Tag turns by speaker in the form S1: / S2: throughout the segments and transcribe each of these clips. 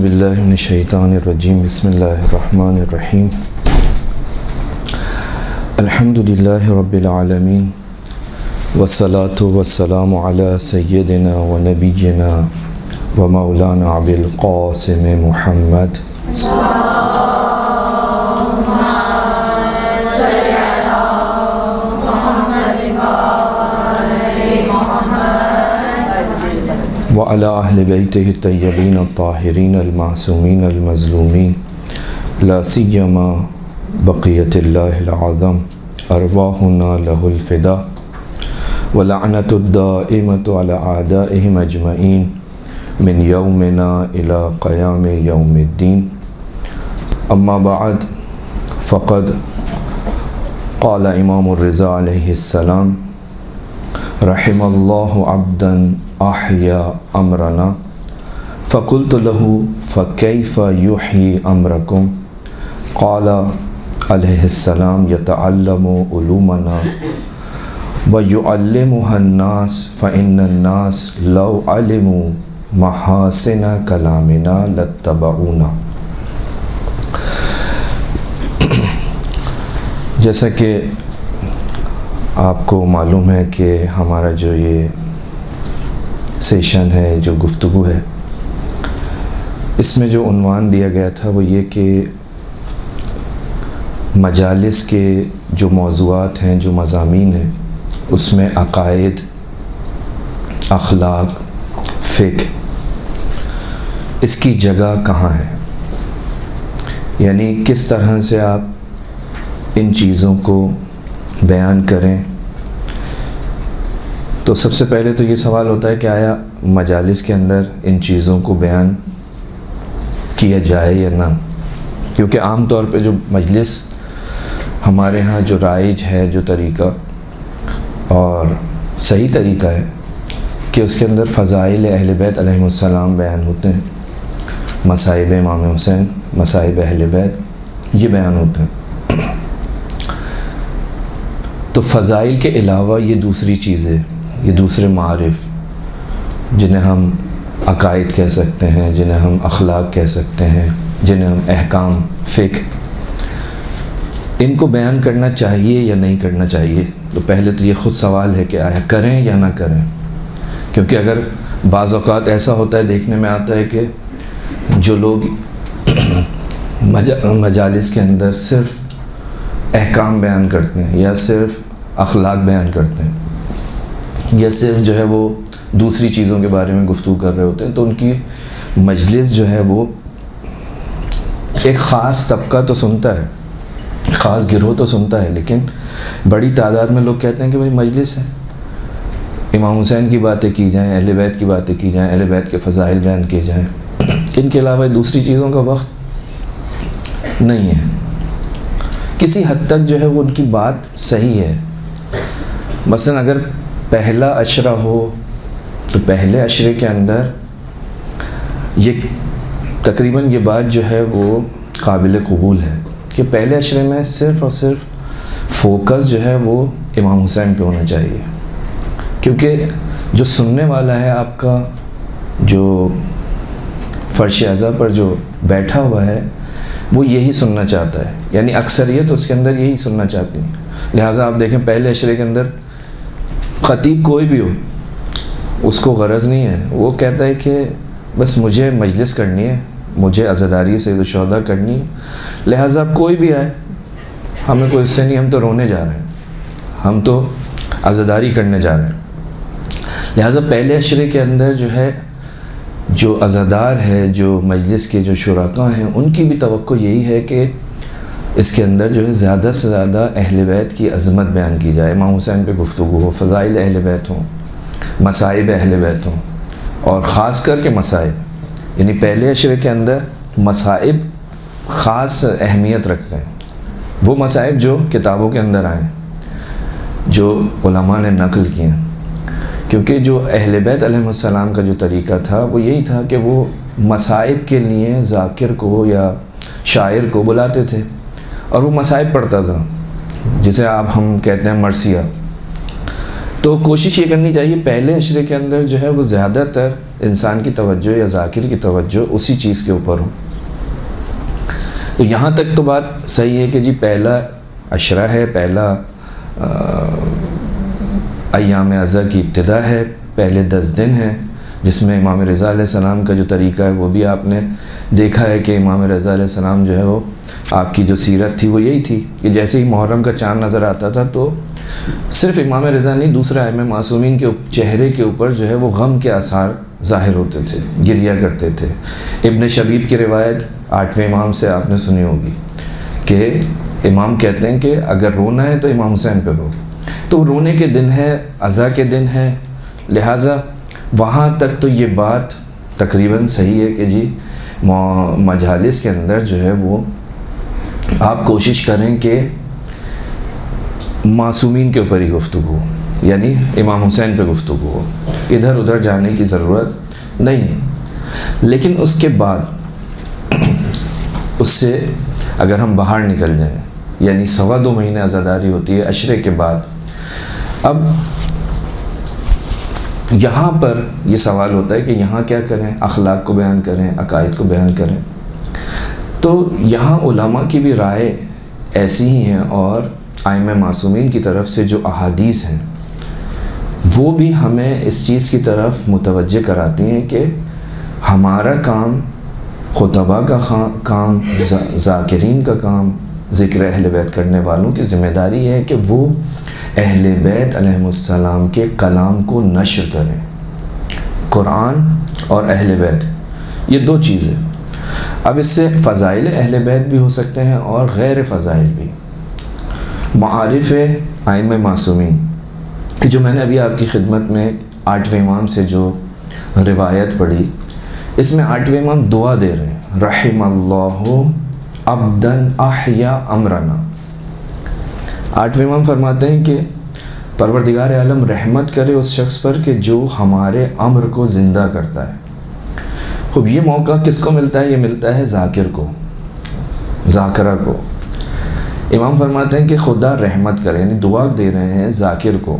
S1: औज़ुबिल्लाहि मिनश्शैतानिर्रजीम बिस्मिल्लाहिर्रहमानिर्रहीम अल्हम्दुलिल्लाहि रब्बिल आलमीन वस्सलातु वस्सलामु अला सय्यिदिना व नबिय्यिना व मौलाना अबिल क़ासिम मुहम्मद व अला अहलि बैतिहि तय्यबीन अत्ताहिरीन अलमासूमीन अलमज़लूमीन ला सिय्यमा बक़ियतिल्लाहिल अज़म अरवाहुना लहुल फ़िदा व लअनतुद दाइमतु अला आदाइहिम अजमईन मिन यौमिना इला क़याम यौमिद्दीन अम्मा बअद फ़क़द क़ाल इमामुर रिज़ा अलैहिस्सलाम रहिमल्लाहु अब्दन अहया अमरना फ़क़ुल्तु लहू फ़कैफ़ युहयी अमरकुम क़ाल अलैहिस्सलाम यतअल्लमु उलूमना व युअल्लिमुहन्नास फ़इन्नन्नास लौ अलिमू महासिना कलामिना लत्तबऊना। जैसा कि आपको मालूम है कि हमारा जो ये सेशन है, जो गुफ्तगू है, इसमें जो उन्वान दिया गया था वो ये कि मजालिस के जो मौज़ूआत हैं, जो मज़ामीन हैं, उसमें अक़ाइद, अखलाक, फ़िक़्ह, इसकी जगह कहाँ है, यानी किस तरह से आप इन चीज़ों को बयान करें। तो सबसे पहले तो ये सवाल होता है कि आया मजालिस के अंदर इन चीज़ों को बयान किया जाए या ना, क्योंकि आम तौर पे जो मजलिस हमारे यहाँ जो राइज है, जो तरीक़ा और सही तरीक़ा है कि उसके अंदर फ़ज़ाइल अहले बैत अलैहिमुस्सलाम बयान होते हैं, मसाइब इमाम हुसैन, मसाइब अहले बैत, ये बयान होते हैं। तो फ़ज़ाइल के अलावा ये दूसरी चीज़ें, ये दूसरे मारिफ़, जिन्हें हम अक़ाइद कह सकते हैं, जिन्हें हम अखलाक कह सकते हैं, जिन्हें हम अहकाम, फ़िक़्ह, इनको बयान करना चाहिए या नहीं करना चाहिए। तो पहले तो ये ख़ुद सवाल है कि आया करें या ना करें, क्योंकि अगर बाज़ औक़ात ऐसा होता है, देखने में आता है कि जो लोग मजालिस के अंदर सिर्फ़ अहकाम बयान करते हैं या सिर्फ़ अखलाक बयान करते हैं या सिर्फ़ जो है वो दूसरी चीज़ों के बारे में गुफ्तगू कर रहे होते हैं, तो उनकी मजलिस जो है वो एक ख़ास तबका तो सुनता है, ख़ास गिरोह तो सुनता है, लेकिन बड़ी तादाद में लोग कहते हैं कि भाई मजलिस है, इमाम हुसैन की बातें की जाएँ, अहले बैत की बातें की जाएँ, अहले बैत के फ़ज़ाइल बयान किए जाएँ, इनके अलावा दूसरी चीज़ों का वक्त नहीं है। किसी हद तक जो है वो उनकी बात सही है। मसलन अगर पहला अशरा हो तो पहले अशरे के अंदर ये तकरीबन ये बात जो है वो काबिल कबूल है कि पहले अशरे में सिर्फ़ और सिर्फ फोकस जो है वो इमाम हुसैन पे होना चाहिए, क्योंकि जो सुनने वाला है, आपका जो फ़र्श अज़ा पर जो बैठा हुआ है, वो यही सुनना चाहता है, यानी अक्सरियत उसके अंदर यही सुनना चाहती है। लिहाजा आप देखें पहले अशरे के अंदर ख़तीब कोई भी हो, उसको गरज़ नहीं है, वो कहता है कि बस मुझे मजलिस करनी है, मुझे अज़ादारी से शुहदा करनी है, लिहाजा अब कोई भी आए, हमें कोई इससे नहीं, हम तो रोने जा रहे हैं, हम तो अज़ादारी करने जा रहे हैं। लिहाजा पहले अशरे के अंदर जो है, जो अज़ादार है, जो मजलिस के जो शुराका हैं, उनकी भी तवक्को यही है कि इसके अंदर जो है ज़्यादा से ज़्यादा अहले बैत की अज़मत बयान की जाए, इमाम हुसैन पे गुफ्तगू हो, फ़ज़ाइल अहले बैत हों, मसाइब अहले बैत हों, और ख़ास कर के मसाइब, यानी पहले अशरे के अंदर मसाइब ख़ास अहमियत रखते हैं। वो मसाइब जो किताबों के अंदर आए, जो उलमा ने नक़ल किए, क्योंकि जो अहले बैत अलैहिमुस्सलाम का जो तरीक़ा था वो यही था कि वो मसाइब के लिए ज़ाकिर को या शायर को बुलाते थे और वो मसाइब पढ़ता था, जिसे आप हम कहते हैं मरसिया, तो कोशिश ये करनी चाहिए पहले अशरे के अंदर जो है वो ज़्यादातर इंसान की तवज्जो या ज़ाकिर की तवज्जो उसी चीज़ के ऊपर हो। तो यहाँ तक तो बात सही है कि जी पहला अशरा है, पहला अय्याम अज़ा की इब्तिदा है, पहले 10 दिन हैं, जिसमें इमाम रज़ा अलैहिस्सलाम का जो तरीक़ा है वो भी आपने देखा है कि इमाम रज़ा अलैहिस्सलाम जो है वो आपकी जो सीरत थी वो यही थी कि जैसे ही मुहर्रम का चाँद नज़र आता था तो सिर्फ इमाम रज़ा नहीं, दूसरे आइम्मा मासूमीन के चेहरे के ऊपर जो है वो गम के आसार ज़ाहिर होते थे, गिरिया करते थे। इब्न शबीब की रिवायत 8वें इमाम से आपने सुनी होगी कि इमाम कहते हैं कि अगर रोना है तो इमाम हुसैन पे रो। तो रोने के दिन है, अज़ा के दिन है, लिहाजा वहाँ तक तो ये बात तकरीबन सही है कि जी मजालिस के अंदर जो है वो आप कोशिश करें कि मासूमीन के ऊपर ही गुफ्तगू, यानी इमाम हुसैन पे गुफ्तगू हो, इधर उधर जाने की ज़रूरत नहीं है। लेकिन उसके बाद उससे अगर हम बाहर निकल जाएं, यानी 2.25 महीने आज़ादारी होती है अशरे के बाद, अब यहाँ पर ये सवाल होता है कि यहाँ क्या करें, अखलाक को बयान करें, अकायद को बयान करें। तो यहाँ उलमा की भी राय ऐसी ही हैं और आइम्मा मासूमीन की तरफ से जो अहादीस हैं वो भी हमें इस चीज़ की तरफ मुतवज्जे कराती हैं कि हमारा काम, खुतबा का काम, ज़ाकिरीन का काम, ज़िक्र अहले बैत करने वालों की ज़िम्मेदारी है कि वो अहले बैत अलैहिमुस्सलाम के कलाम को नश्र करें। कुरान और अहले बैत ये 2 चीज़ें। अब इससे फ़ज़ाइल अहले बैत भी हो सकते हैं और गैर फ़ज़ाइल भी। मारिफ़ आइम्मा मासूमीन जो मैंने अभी आपकी खिदमत में 8वें इमाम से जो रिवायत पढ़ी, इसमें 8वें इमाम दुआ दे रहे हैं, रहिमल्लाहु अब्दन अहया अमरना। 8वें इमाम फरमाते हैं कि परवरदिगार आलम रहमत करे उस शख्स पर कि जो हमारे अम्र को ज़िंदा करता है। खूब ये मौका किसको मिलता है? ये मिलता है ज़ाकिर को, ज़ाकिरा को। इमाम फरमाते हैं कि खुदा रहमत करे, यानी दुआ दे रहे हैं ज़ाकिर को,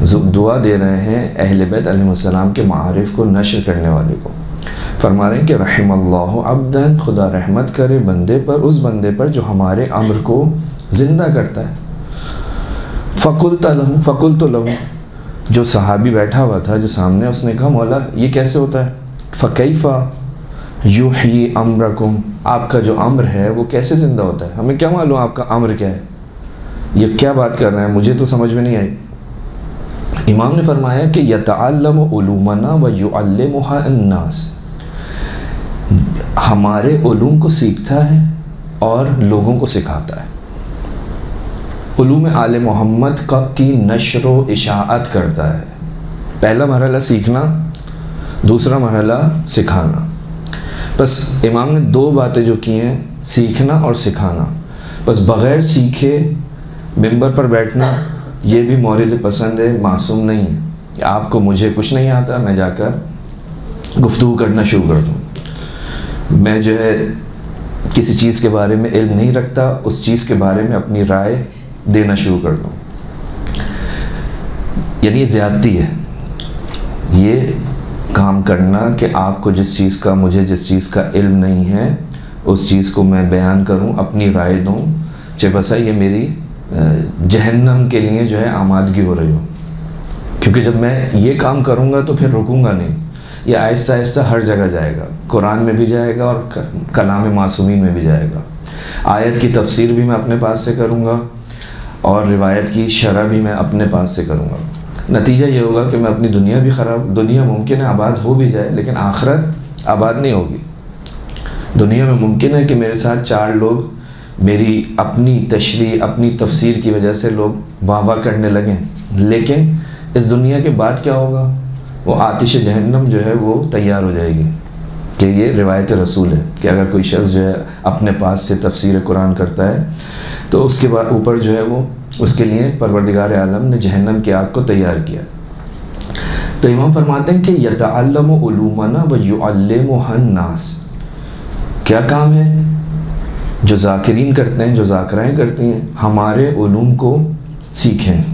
S1: दुआ दे रहे हैं अहले बैत अलैहिमुस्सलाम के मारिफ़ को नशर करने वाले को। फरमा रहे हैं कि रहिमल्लाहु अब्दन, खुदा रहमत करे बंदे पर, उस बंदे पर जो हमारे अम्र को ज़िंदा करता है। फ़कुल्तु लहू, जो सहाबी बैठा हुआ था जो सामने, उसने कहा मौला ये कैसे होता है? फ़कैफ़ा युही अम्रकुम, आपका जो अम्र है वो कैसे ज़िंदा होता है? हमें क्या मालूम आपका अम्र क्या है, ये क्या बात कर रहे हैं, मुझे तो समझ में नहीं आई। इमाम ने फरमाया कि यतअल्लमु उलूमना व युअल्लिमुहा अन्नास, हमारे उलूम को सीखता है और लोगों को सिखाता है। उलूम आले मोहम्मद का की नशर व इशाअत करता है। पहला मरहला सीखना, दूसरा मरहला सिखाना। बस इमाम ने 2 बातें जो की हैं, सीखना और सिखाना। बस बग़ैर सीखे मिंबर पर बैठना ये भी मौरिद पसंद है, मासूम नहीं है। आपको मुझे कुछ नहीं आता, मैं जाकर गुफ्तगू करना शुरू कर दूँ। मैं जो है किसी चीज़ के बारे में इल्म नहीं रखता, उस चीज़ के बारे में अपनी राय देना शुरू कर दूँ, यानी ये ज़्यादती है। ये काम करना कि आपको जिस चीज़ का, मुझे जिस चीज़ का इल्म नहीं है उस चीज़ को मैं बयान करूं, अपनी राय दूं, चाहे बसा ये मेरी जहन्नम के लिए जो है आमादगी हो रही हो। क्योंकि जब मैं ये काम करूंगा तो फिर रुकूंगा नहीं, ये आहिस्ता आहिस्ता हर जगह जाएगा, कुरान में भी जाएगा और कलाम मासूमीन में भी जाएगा। आयत की तफसीर भी मैं अपने पास से करूँगा और रिवायत की शरह भी मैं अपने पास से करूँगा। नतीजा ये होगा कि मैं अपनी दुनिया भी ख़राब, दुनिया मुमकिन है आबाद हो भी जाए लेकिन आखिरत आबाद नहीं होगी। दुनिया में मुमकिन है कि मेरे साथ 4 लोग मेरी अपनी तशरीह, अपनी तफसीर की वजह से लोग वाह वाह करने लगें, लेकिन इस दुनिया के बाद क्या होगा? वो आतिश जहन्नम जो है वो तैयार हो जाएगी। कि ये रिवायत रसूल है कि अगर कोई शख्स जो है अपने पास से तफसीर कुरान करता है तो उसके बाद ऊपर जो है वो उसके लिए परवरदिगार आलम ने जहन्नम की आग को तैयार किया। तो इमाम फरमाते हैं कि यतअल्लमु उलूमना व युअल्लिमुहा अन्नास, क्या काम है जो ज़ाकिरीन करते हैं, जो ज़ाकिराएँ करती हैं, हमारे उलूम को सीखें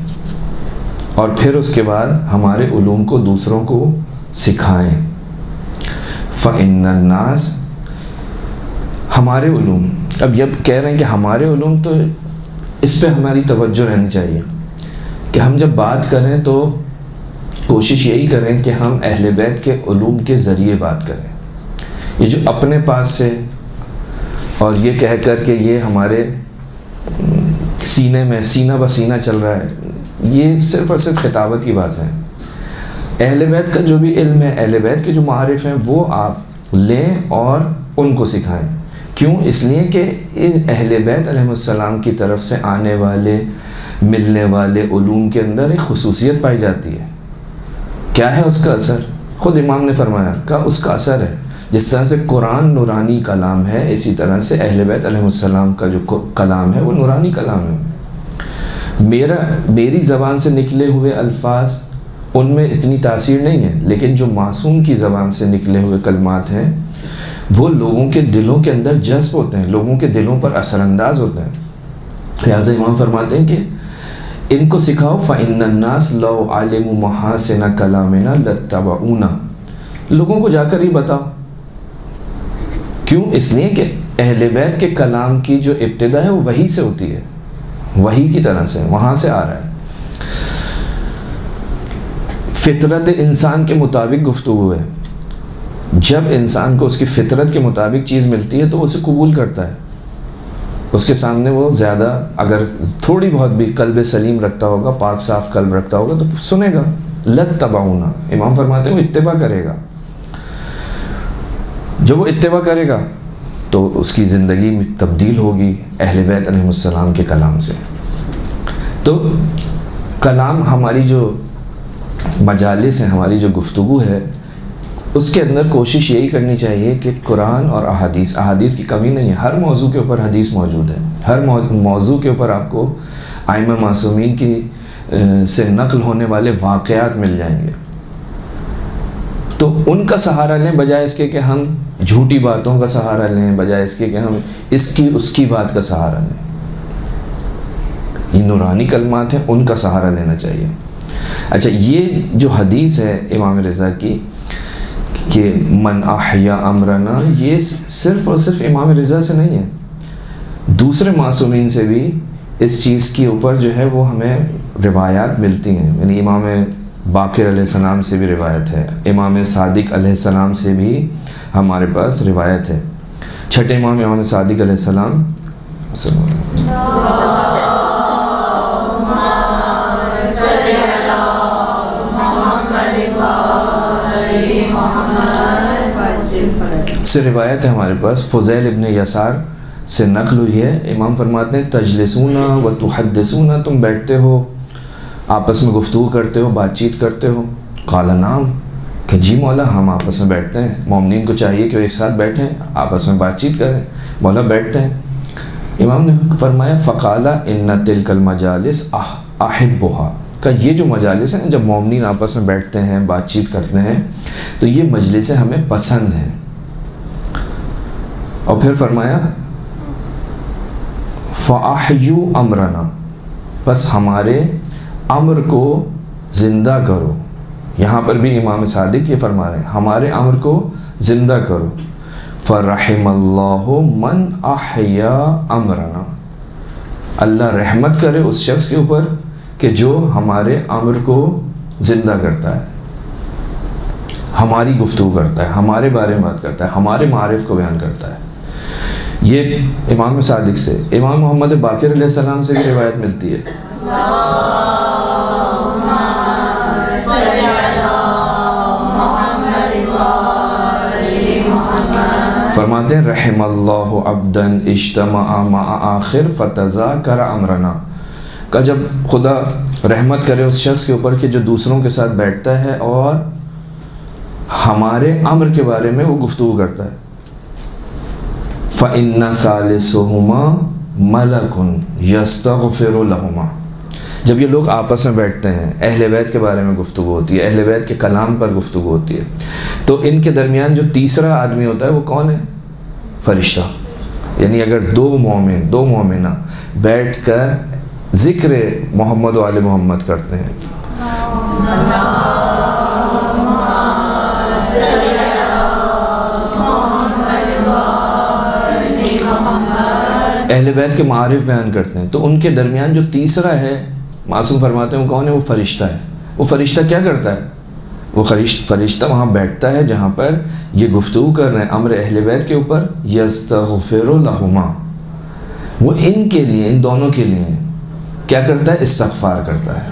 S1: और फिर उसके बाद हमारे उलूम को दूसरों को सिखाएं। फ़इन्नन्नास, हमारे उलूम, अब जब कह रहे हैं कि हमारे उलूम, तो इस पे हमारी तवज्जो रहनी चाहिए कि हम जब बात करें तो कोशिश यही करें कि हम अहले बैत के उलूम के ज़रिए बात करें। ये जो अपने पास से और ये कह कर के ये हमारे सीने में सीना बसीना चल रहा है, ये सिर्फ़ और सिर्फ खिताबत की बात है। अहले बैत का जो भी इल्म है, अहले बैत के जो मारिफ़ हैं, वो आप लें और उनको सिखाएं। क्यों? इसलिए कि इन अहले बैत अलैहिस्सलाम की तरफ से आने वाले, मिलने वाले उलूम के अंदर एक खुसूसियत पाई जाती है। क्या है उसका असर? ख़ुद इमाम ने फरमाया का उसका असर है, जिस तरह से कुरान नूरानी कलाम है, इसी तरह से अहले बैत अलैहिस्सलाम का जो कलाम है वो नूरानी कलाम है। मेरी ज़बान से निकले हुए अल्फाज उनमें इतनी तासीर नहीं है, लेकिन जो मासूम की ज़बान से निकले हुए कलमात हैं वो लोगों के दिलों के अंदर जज्ब होते हैं, लोगों के दिलों पर असरअंदाज होते हैं। लिहाजा इमाम फरमाते हैं कि इनको सिखाओ। फ़इन्नन्नास लौ आलिमू महासिना कलामिना लत्तबऊना, लोगों को जाकर ही बताओ। क्यों? इसलिए कि अहले बैत के कलाम की जो इब्तिदा है वो वही से होती है, वही की तरह से, वहाँ से आ रहा है। फितरत इंसान के मुताबिक गुफ्तगू है। जब इंसान को उसकी फितरत के मुताबिक चीज़ मिलती है तो उसे कबूल करता है। उसके सामने वो ज़्यादा अगर थोड़ी बहुत भी कल्ब सलीम रखता होगा, पाक साफ कल्ब रखता होगा, तो सुनेगा। लत्तबऊना, इमाम फरमाते हैं वो इत्तिबा करेगा। जब वो इत्तिबा करेगा तो उसकी ज़िंदगी में तब्दील होगी अहले बैत अलैहिस्सलाम के कलाम से। तो कलाम, हमारी जो मजालिस है, हमारी जो गुफ्तगू है, उसके अंदर कोशिश यही करनी चाहिए कि कुरान और अहादीस की कमी नहीं है। हर मौजू के ऊपर हदीस मौजूद है। हर मौजू के ऊपर आपको आइमा मासूमीन की से नकल होने वाले वाक़यात मिल जाएंगे। तो उनका सहारा लें, बजाय इसके कि हम झूठी बातों का सहारा लें, बजाय इसके कि हम इसकी उसकी बात का सहारा लें। ये नूरानी कलमात हैं, उनका सहारा लेना चाहिए। अच्छा, ये जो हदीस है इमाम रज़ा की कि मन अहया अमरना, ये सिर्फ़ और सिर्फ इमाम रज़ा से नहीं है, दूसरे मासूमीन से भी इस चीज़ के ऊपर जो है वो हमें रिवायात मिलती हैं। यानी इमाम बाक़िर अलैहिस्सलाम से भी रिवायत है, इमाम सादिक अलैहिस्सलाम से भी हमारे पास रिवायत है। छठे इमाम सादिक अलैहिस्सलाम से रिवायत है हमारे पास। फ़ुज़ैल इब्न यसार से नक़ल हुई है। इमाम फरमाते हैं तजलिसूना व तुहद्दिसूना, तुम बैठते हो, आपस में गुफ्तगू करते हो, बातचीत करते हो। काला नाम, कि जी मौला, हम आपस में बैठते हैं। मोमिनीन को चाहिए कि वो एक साथ बैठें, आपस में बातचीत करें। मौला बैठते हैं। इमाम ने फरमाया फ़क़ाला इन्ना तिलकल मजालिस अहिब्बुहा, का ये जो मजालिस हैं, जब मोमिनीन आपस में बैठते हैं, बातचीत करते हैं, तो ये मजलिसें हमें पसंद हैं। और फिर फरमाया फ़अहयू अमरना, बस हमारे अम्र को ज़िंदा करो। यहाँ पर भी इमाम सादिक ये फरमा रहे हैं, हमारे अम्र को ज़िंदा करो। फ़रहिमल्लाहु मन अहया अमरना, अल्लाह रहमत करे उस शख्स के ऊपर कि जो हमारे अम्र को ज़िंदा करता है, हमारी गुफ्तगू करता है, हमारे बारे में बात करता है, हमारे मारिफ़ को बयान करता है। ये इमाम सादिक से। इमाम मोहम्मद बाक़िर अलैहिस्सलाम से भी रिवायत मिलती है। फरमाते हैं रहमल्लाहु अब्दन इज्तमाअ मअ आखिर फतज़ाकरा अमरना, का जब खुदा रहमत करे उस शख्स के ऊपर कि जो दूसरों के साथ बैठता है और हमारे अम्र के बारे में वो गुफ्तगू करता है। फ़इन्ना सालिसुहुमा मलकुन यस्तग़फिरु लहुमा, जब ये लोग आपस में बैठते हैं, अहले बैत के बारे में गुफ्तगू होती है, अहले बैत के कलाम पर गुफ्तगू होती है, तो इनके दरमियान जो तीसरा आदमी होता है वो कौन है? फ़रिश्ता। यानी अगर दो मोमिना बैठ कर ज़िक्र मोहम्मद व आले मोहम्मद करते हैं, अहले बैत के मारिफ बयान करते हैं। तो उनके दरमियान जो तीसरा है, मासूम फरमाते हैं वो कौन है? वो फरिश्ता है। वो फरिश्ता क्या करता है? वो फरिश्ता वहाँ बैठता है जहाँ पर ये गुफ्तगू कर रहे हैं अम्र अहले बैत के ऊपर। यस्तग़फिरु लहुमा, वो इनके लिए, इन दोनों के लिए क्या करता है? इस्तग़फ़ार करता है।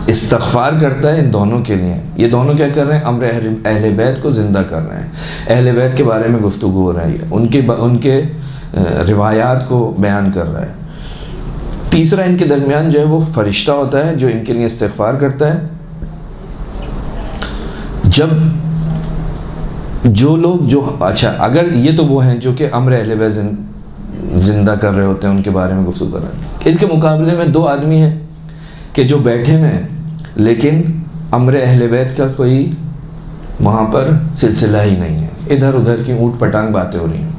S1: इस्तग़फ़ार करता है इन दोनों के लिए। ये दोनों क्या कर रहे हैं? अम्र अहले बैत को ज़िंदा कर रहे हैं। अहले बैत के बारे में गुफ्तगू हो रही है, उनके रिवायात को बयान कर रहा है। तीसरा इनके दरमियान जो है वो फरिश्ता होता है जो इनके लिए इस्तग़फ़ार करता है। जब जो लोग जो अच्छा, अगर ये तो वो हैं जो कि अम्र अहले बैत ज़िंदा कर रहे होते हैं, उनके बारे में गुफ्तगू कर रहे हैं। इनके मुकाबले में दो आदमी हैं कि जो बैठे हुए हैं लेकिन अम्र अहले बैत का कोई वहाँ पर सिलसिला ही नहीं है, इधर उधर की ऊँट पटांग बातें हो रही हैं।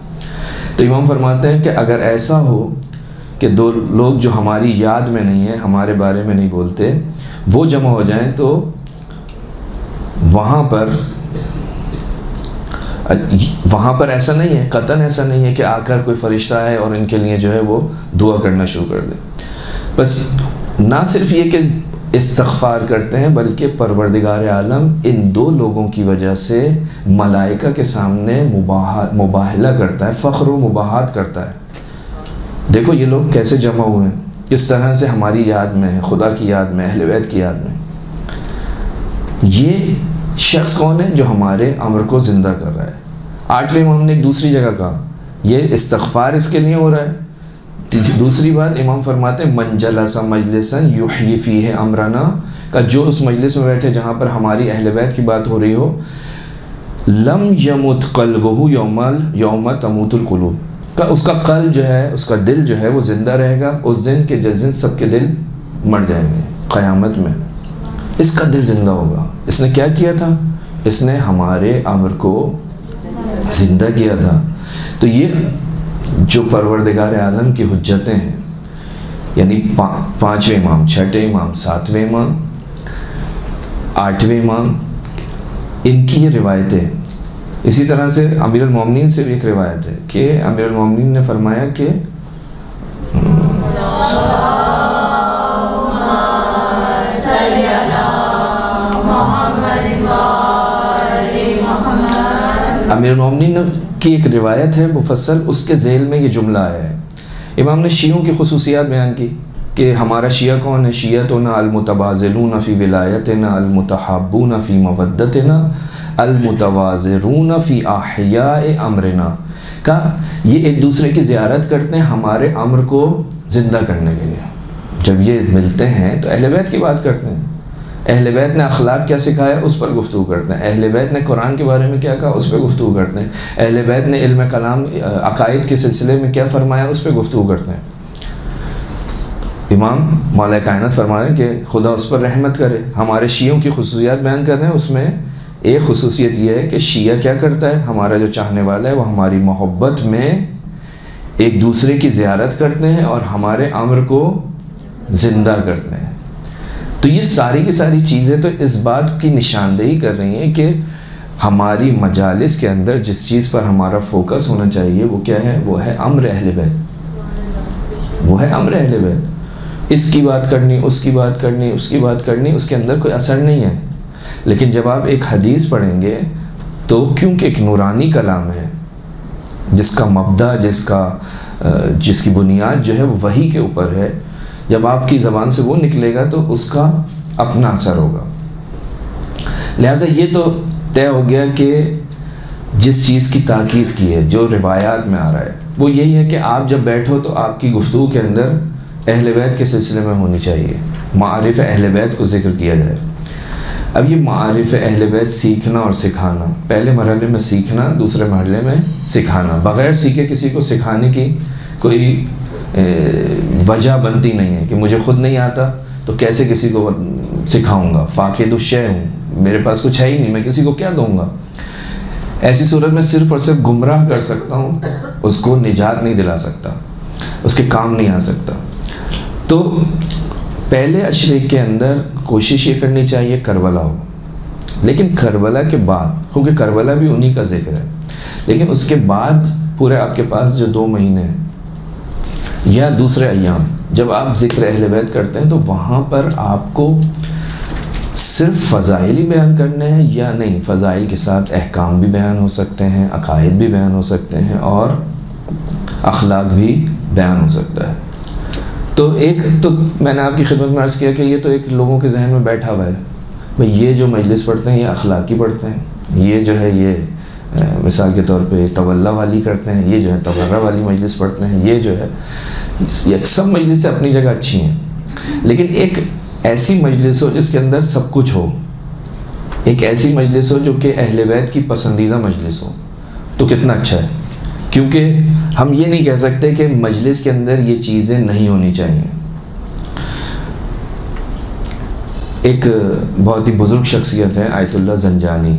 S1: तो इमाम फरमाते हैं कि अगर ऐसा हो कि दो लोग जो हमारी याद में नहीं है, हमारे बारे में नहीं बोलते, वो जमा हो जाएं, तो वहाँ पर ऐसा नहीं है, कतन ऐसा नहीं है कि आकर कोई फरिश्ता है और इनके लिए जो है वो दुआ करना शुरू कर दे। बस ना सिर्फ ये कि इस्तग़फ़ार करते हैं, बल्कि परवरदिगार आलम इन दो लोगों की वजह से मलाइका के सामने मुबाहला करता है, फ़ख्र व मुबाहत करता है। देखो ये लोग कैसे जमा हुए हैं, किस तरह से हमारी याद में है, खुदा की याद में, अहले बैत की याद में। ये शख्स कौन है? जो हमारे अमर को ज़िंदा कर रहा है। 8वें इमाम ने एक दूसरी जगह कहा ये इस्तग़फ़ार इसके लिए हो रहा है। दूसरी बात इमाम फरमाते हैं मन जलसा मजलिसन युहयी फीही अमरना, का जो उस मजलिस में बैठे जहाँ पर हमारी अहले बैत की बात हो रही हो, लम यमुत क़ल्बुहु यौम तमूतुल क़ुलूब, का उसका कल्ब जो है, उसका दिल जो है वो ज़िंदा रहेगा उस दिन के जिस दिन सबके दिल मर जाएंगे क़यामत में। इसका दिल ज़िंदा होगा। इसने क्या किया था? इसने हमारे अमर को ज़िंदा किया था। तो ये जो परवरदिगार आलम की हुज्जतें हैं, यानी 5वें इमाम, 6वें इमाम, 7वें इमाम, 8वें इमाम, इनकी ये रिवायतें। इसी तरह से अमीरुल मोमिनीन से भी एक रिवायत है कि अमीरुल मोमिनीन ने फरमाया कि अमीरुल मोमिनीन की एक रिवायत है मुफस्सल, उसके ज़ेल में ये जुमला आया है। इमाम ने शियों की खुसूसियात बयान की कि हमारा शिया कौन है? शियतुना अल-मुतबाज़िलून फ़ी विलायतिना अल-मुतहब्बून फ़ी मवद्दतिना अल-मुतवाज़िरून फ़ी अहयाए अमरिना, का ये एक दूसरे की ज़ियारत करते हैं हमारे अम्र को ज़िंदा करने के लिए। जब ये मिलते हैं तो अहले बैत की बात करते हैं, अहले बैत ने अखलाक क्या सिखाया उस पर गुफ्तगू करते हैं, अहले बैत ने कुरान के बारे में क्या कहा उस पर गुफ्तगू करते हैं, अहले बैत ने इल्म कलाम अकायद के सिलसिले में क्या फरमाया उस पर गुफ्तगू करते हैं। इमाम मौला कायनात फरमा रहे हैं कि खुदा उस पर रहमत करे। हमारे शियों की खुसूसियात बयान कर रहे हैं, उसमें एक खुसूसियत यह है कि शिया क्या करता है, हमारा जो चाहने वाला है वो हमारी मोहब्बत में एक दूसरे की ज़ियारत करते हैं और हमारे अम्र को ज़िंदा करते हैं। तो ये सारी की सारी चीज़ें तो इस बात की निशानदेही कर रही हैं कि हमारी मजालिस के अंदर जिस चीज़ पर हमारा फोकस होना चाहिए वो क्या है? वो है अम्र अहले बैत, वो है अम्र अहले बैत। इसकी बात करनी, उसकी बात करनी, उसकी बात करनी, उसके अंदर कोई असर नहीं है। लेकिन जब आप एक हदीस पढ़ेंगे तो क्योंकि एक नूरानी कलाम है जिसका मबदा, जिसकी बुनियाद जो है वो वही के ऊपर है, जब आपकी ज़बान से वो निकलेगा तो उसका अपना असर होगा। लिहाजा ये तो तय हो गया कि जिस चीज़ की ताकीद की है, जो रिवायात में आ रहा है, वो यही है कि आप जब बैठो तो आपकी गुफ्तगू के अंदर अहले बैत के सिलसिले में होनी चाहिए, मारिफ़ अहले बैत को ज़िक्र किया जाए। अब ये मारिफ़ अहले बैत सीखना और सिखाना, पहले मरहले में सीखना, दूसरे मरहले में सिखाना। बग़ैर सीखे किसी को सिखाने की कोई वजह बनती नहीं है कि मुझे खुद नहीं आता तो कैसे किसी को सिखाऊंगा, फ़ाक़िदुश्शै हूँ, मेरे पास कुछ है ही नहीं, मैं किसी को क्या दूंगा। ऐसी सूरत में सिर्फ़ और सिर्फ गुमराह कर सकता हूँ, उसको निजात नहीं दिला सकता, उसके काम नहीं आ सकता। तो पहले अशरे के अंदर कोशिश ये करनी चाहिए करबला हो, लेकिन करबला के बाद, क्योंकि करबला भी उन्हीं का जिक्र है, लेकिन उसके बाद पूरे आपके पास जो 2 महीने या दूसरे अय्याम जब आप ज़िक्र अहले बैत करते हैं तो वहाँ पर आपको सिर्फ फ़ज़ाइल ही बयान करने हैं या नहीं, फ़ज़ाइल के साथ अहकाम भी बयान हो सकते हैं, अक़ाइद भी बयान हो सकते हैं और अखलाक भी बयान हो सकता है। तो एक तो मैंने आपकी खिदमत में अर्ज़ किया कि ये तो एक लोगों के जहन में बैठा हुआ है, भाई ये जो मजलिस पढ़ते हैं ये अखलाकी पढ़ते हैं, ये जो है ये मिसाल के तौर पे तवल्ला वाली करते हैं, ये जो है तवर्रा वाली मजलिस पढ़ते हैं, ये जो है ये सब मजलिसें अपनी जगह अच्छी हैं, लेकिन एक ऐसी मजलिस हो जिसके अंदर सब कुछ हो, एक ऐसी मजलिस हो जो कि अहले बैत की पसंदीदा मजलिस हो, तो कितना अच्छा है। क्योंकि हम ये नहीं कह सकते कि मजलिस के अंदर ये चीज़ें नहीं होनी चाहिए। एक बहुत ही बुज़ुर्ग शख्सियत है आयतुल्लाह ज़ंजानी,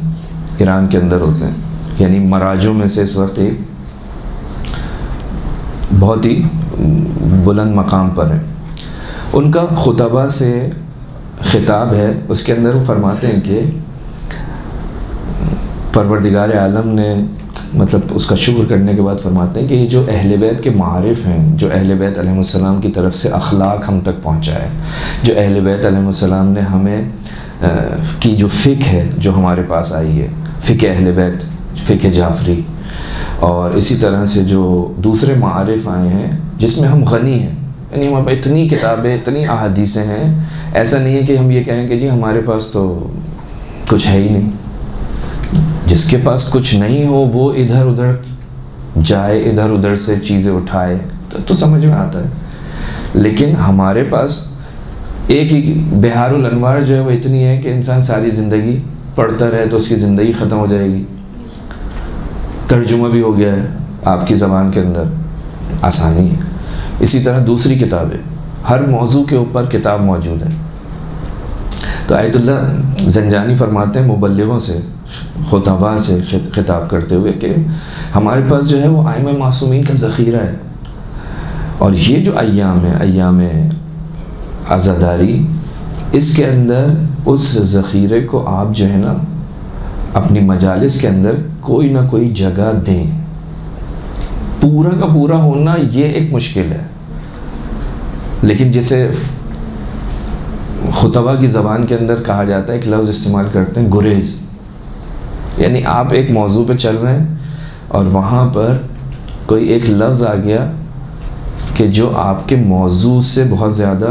S1: ईरान के अंदर होते हैं, यानी मराजों में से इस वक्त एक बहुत ही बुलंद मकाम पर है। उनका खुतबा से ख़िताब है, उसके अंदर वो फरमाते हैं कि परवरदिगार आलम ने मतलब उसका शुक्र करने के बाद फरमाते हैं कि ये जो अहले बैत के मारिफ़ हैं, जो अहले बैत अलैहिस्सलाम की तरफ से अखलाक हम तक पहुँचाए, जो अहले बैत अलैहिस्सलाम ने हमें की जो फ़िक़्ह है जो हमारे पास आई है, फ़िक़्ह अहले बैत, फ़िक़्ह जाफ़री, और इसी तरह से जो दूसरे मारिफ़ आए हैं जिसमें हम गनी हैं, यानी हमारे पास इतनी किताबें, इतनी अहादीसें हैं, ऐसा नहीं है कि हम ये कहें कि जी हमारे पास तो कुछ है ही नहीं। जिसके पास कुछ नहीं हो वो इधर उधर जाए, इधर उधर से चीज़ें उठाए तो समझ में आता है, लेकिन हमारे पास एक ही बिहारुल अनवार जो है वो इतनी है कि इंसान सारी ज़िंदगी पढ़ता रहे तो उसकी ज़िंदगी ख़त्म हो जाएगी। तर्जुमा भी हो गया है आपकी ज़बान के अंदर, आसानी है। इसी तरह दूसरी किताबें, हर मौजू के ऊपर किताब मौजूद है। तो आयतुल्लाह ज़ंजानी फरमाते हैं मुबल्लिगों से, खुतबा से खिताब करते हुए कि हमारे पास जो है वो आइम मासूमीन का ज़ख़ीरा है, और ये जो अय्याम है, अय्याम आज़ादारी, इसके अंदर उस ज़ख़ीरे को आप जो है ना अपनी मजालिस के अंदर कोई ना कोई जगह दें। पूरा का पूरा होना ये एक मुश्किल है, लेकिन जैसे खुतबा की ज़बान के अंदर कहा जाता है, एक लफ्ज़ इस्तेमाल करते हैं गुरेज़, यानी आप एक मौजू पे चल रहे हैं और वहाँ पर कोई एक लफ्ज़ आ गया कि जो आपके मौजू से बहुत ज़्यादा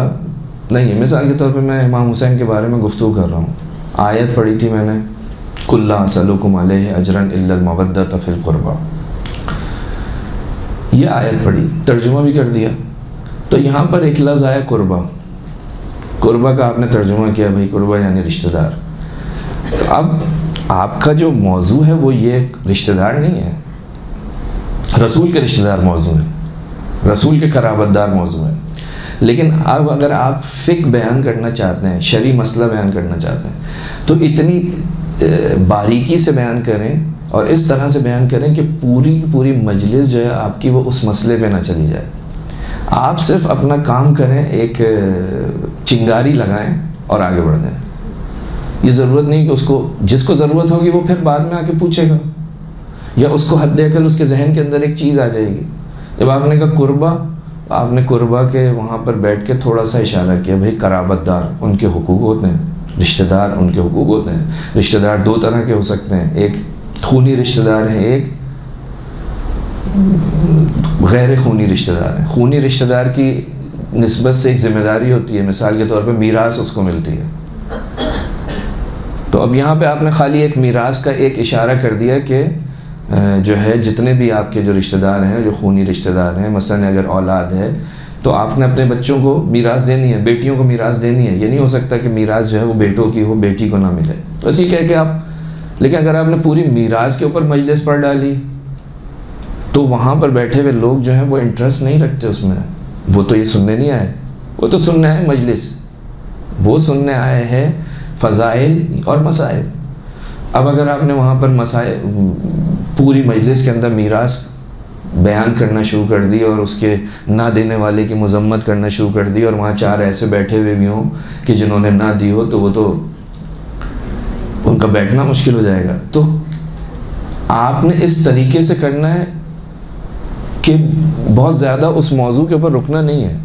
S1: नहीं है। मिसाल के तौर पे मैं इमाम हुसैन के बारे में गुफ्तगू कर रहा हूँ, आयत पढ़ी थी मैंने, कुल्ला असलुकुम अलैहि अजरन इल्लल मवद्दत फिल कुर्बा, ये आयत पढ़ी, तर्जुमा भी कर दिया। तो यहाँ पर एक लफ्ज़ आया कुर्बा, कुर्बा का आपने तर्जुमा किया, भाई कुर्बा यानी रिश्तेदार। तो अब आपका जो मौजू है वो ये रिश्तेदार नहीं है, रसूल के रिश्तेदार मौजू है, रसूल के कराबतदार मौजू है। लेकिन अब अगर आप फ़िक़्ह बयान करना चाहते हैं, शरई मसला बयान करना चाहते हैं, तो इतनी बारीकी से बयान करें और इस तरह से बयान करें कि पूरी की पूरी मजलिस जो है आपकी वो उस मसले पे ना चली जाए। आप सिर्फ अपना काम करें, एक चिंगारी लगाएं और आगे बढ़ जाएं। ये ज़रूरत नहीं कि उसको, जिसको ज़रूरत होगी वो फिर बाद में आके पूछेगा, या उसको हद अकल उसके जहन के अंदर एक चीज़ आ जाएगी। जब आपने कहा कुर्बा, आपने कुर्बा के वहाँ पर बैठ के थोड़ा सा इशारा किया, भाई कराबतदार उनके हुकूक होते हैं, रिश्तेदार उनके हुकूक होते हैं। रिश्तेदार दो तरह के हो सकते हैं, एक खूनी रिश्तेदार हैं, एक गैर खूनी रिश्तेदार हैं। खूनी रिश्तेदार की निस्बत से एक ज़िम्मेदारी होती है, मिसाल के तौर पे मीरास उसको मिलती है। तो अब यहाँ पे आपने खाली एक मीरास का एक इशारा कर दिया कि जो है जितने भी आपके जो रिश्तेदार हैं, जो खूनी रिश्तेदार हैं, मसलन अगर औलाद है तो आपने अपने बच्चों को मीरास देनी है, बेटियों को मीरास देनी है। ये नहीं हो सकता कि मीरास जो है वो बेटों की हो, बेटी को ना मिले, तो ऐसे ही कह के आप। लेकिन अगर आपने पूरी मीरास के ऊपर मजलिस पढ़ डाली तो वहाँ पर बैठे हुए लोग जो हैं वो इंटरेस्ट नहीं रखते उसमें, वो तो ये सुनने नहीं आए, वो तो सुनने आए मजलिस, वो सुनने आए हैं फ़ज़ाइल और मसाइल। अब अगर आपने वहाँ पर मसाइल, पूरी मजलिस के अंदर मीरास बयान करना शुरू कर दी और उसके ना देने वाले की मजम्मत करना शुरू कर दी, और वहाँ 4 ऐसे बैठे हुए भी हों कि जिन्होंने ना दी हो, तो वो तो उनका बैठना मुश्किल हो जाएगा। तो आपने इस तरीके से करना है कि बहुत ज़्यादा उस मौजू के ऊपर रुकना नहीं है।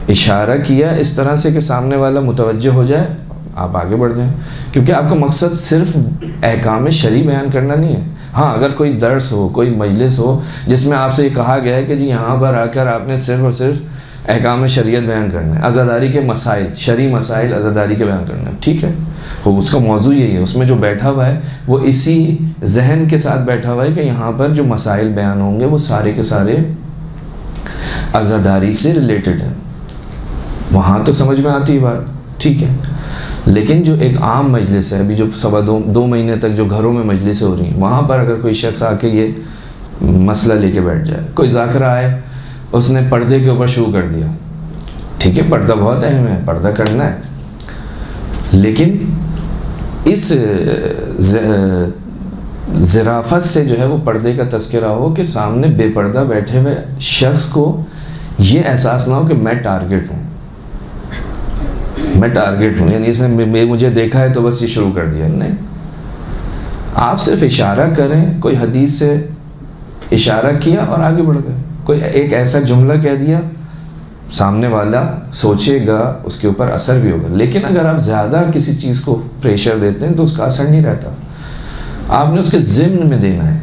S1: इशारा किया इस तरह से कि सामने वाला मुतवज्जह हो जाए, आप आगे बढ़ जाएं, क्योंकि आपका मकसद सिर्फ अहकाम शरई बयान करना नहीं है। हाँ, अगर कोई दर्स हो, कोई मजलिस हो जिसमें आपसे ये कहा गया है कि जी यहाँ पर आकर आपने सिर्फ और सिर्फ अहकाम शरीयत बयान करना है, अज़ादारी के मसाइल, शरई मसाइल अज़ादारी के बयान करना है, ठीक है, वो उसका मौजू यही है। उसमें जो बैठा हुआ है वो इसी जहन के साथ बैठा हुआ है कि यहाँ पर जो मसाइल बयान होंगे वो सारे के सारे अज़ादारी से रिलेटेड हैं। वहाँ तो समझ में आती है बात, ठीक है। लेकिन जो एक आम मजलिस है, अभी जो 2 महीने तक जो घरों में मजलिसें हो रही हैं, वहाँ पर अगर कोई शख्स आके ये मसला लेके बैठ जाए, कोई ज़ाकिरा आए, उसने पर्दे के ऊपर शुरू कर दिया, ठीक है, पर्दा बहुत अहम है, पर्दा करना है, लेकिन इस ज़राफ़त से जो है वो पर्दे का तज़किरा हो कि सामने बेपर्दा बैठे हुए शख्स को ये एहसास ना हो कि मैं टारगेट हूँ, मैं टारगेट हूँ, यानी इसने मुझे देखा है तो बस ये शुरू कर दिया। नहीं, आप सिर्फ इशारा करें, कोई हदीस से इशारा किया और आगे बढ़ गए, कोई एक ऐसा जुमला कह दिया, सामने वाला सोचेगा, उसके ऊपर असर भी होगा। लेकिन अगर आप ज़्यादा किसी चीज़ को प्रेशर देते हैं तो उसका असर नहीं रहता। आपने उसके ज़िम्न में देना है,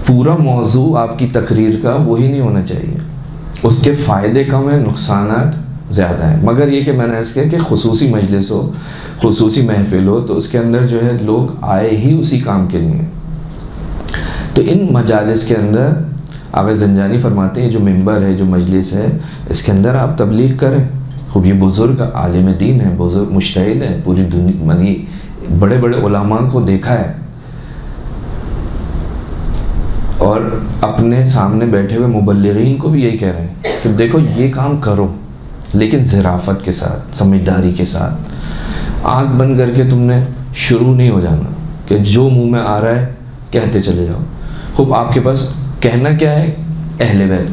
S1: पूरा मौजू आपकी तकरीर का वही नहीं होना चाहिए, उसके फ़ायदे कम हैं, नुकसानात ज़्यादा हैं। मगर ये कि मैंने अर्ज़ किया कि खुसूसी मजलिस हो, खुसूसी महफिल हो, तो उसके अंदर जो है लोग आए ही उसी काम के लिए। तो इन मजालिस के अंदर आगे ज़ंजानी फरमाते हैं, जो मिंबर है, जो मजलिस है, इसके अंदर आप तबलीग करें। खूब ये बुज़ुर्ग आलिम दीन है, बुज़ुर्ग मुज्तहिद है, पूरी दुनिया मनी बड़े बड़े उलमा को देखा है, और अपने सामने बैठे हुए मुबल्लिगीन को भी यही कह रहे हैं कि देखो ये काम करो, लेकिन ज़राफ़त के साथ, समझदारी के साथ। आँख बंद करके तुमने शुरू नहीं हो जाना कि जो मुंह में आ रहा है कहते चले जाओ। खूब आपके पास कहना क्या है? अहले बैत,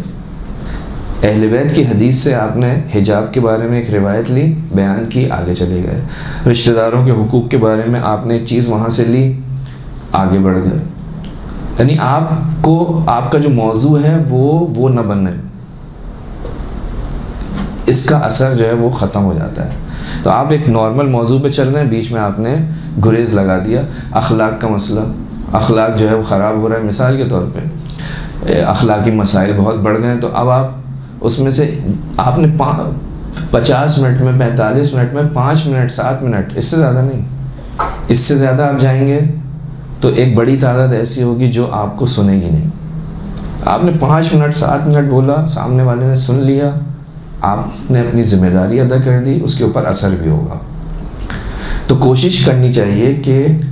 S1: अहले बैत की हदीस से आपने हिजाब के बारे में एक रिवायत ली, बयान की, आगे चले गए। रिश्तेदारों के हुकूक के बारे में आपने एक चीज़ वहाँ से ली, आगे बढ़ गए। यानी आपको आपका जो मौजू है वो न बने, इसका असर जो है वो ख़त्म हो जाता है। तो आप एक नॉर्मल मौजू पे चल रहे हैं, बीच में आपने गुरेज लगा दिया, अखलाक का मसला, अखलाक जो है वो ख़राब हो रहा है, मिसाल के तौर पे अखलाकी मसाइल बहुत बढ़ गए हैं, तो अब आप उसमें से आपने 50 मिनट में, 45 मिनट में 5 मिनट, 7 मिनट, इससे ज़्यादा नहीं, इससे ज़्यादा आप जाएंगे तो एक बड़ी तादाद ऐसी होगी जो आपको सुनेगी नहीं। आपने 5 मिनट, 7 मिनट बोला, सामने वाले ने सुन लिया, आपने अपनी ज़िम्मेदारी अदा कर दी, उसके ऊपर असर भी होगा। तो कोशिश करनी चाहिए कि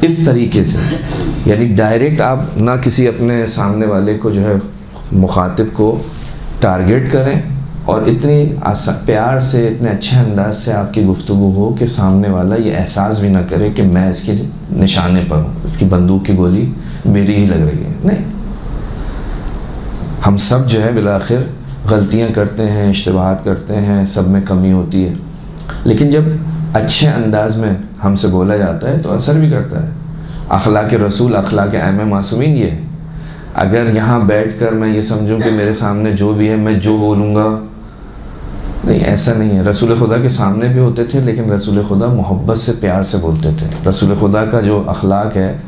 S1: इस तरीके से, यानी डायरेक्ट आप ना किसी अपने सामने वाले को जो है मुखातिब को टारगेट करें, और इतनी प्यार से, इतने अच्छे अंदाज से आपकी गुफ्तगू हो कि सामने वाला ये एहसास भी ना करे कि मैं इसके निशाने पर हूँ, इसकी बंदूक की गोली मेरी ही लग रही है। नहीं, हम सब जो है बिलाखिर गलतियाँ करते हैं, इश्तिबाहात करते हैं, सब में कमी होती है, लेकिन जब अच्छे अंदाज में हमसे बोला जाता है तो असर भी करता है। अखलाक रसूल, अखलाक आम मासूमीन ये है। अगर यहाँ बैठकर मैं ये समझूं कि मेरे सामने जो भी है मैं जो बोलूँगा, नहीं, ऐसा नहीं है। रसूल खुदा के सामने भी होते थे, लेकिन रसूल खुदा मोहब्बत से, प्यार से बोलते थे। रसूल खुदा का जो अखलाक है,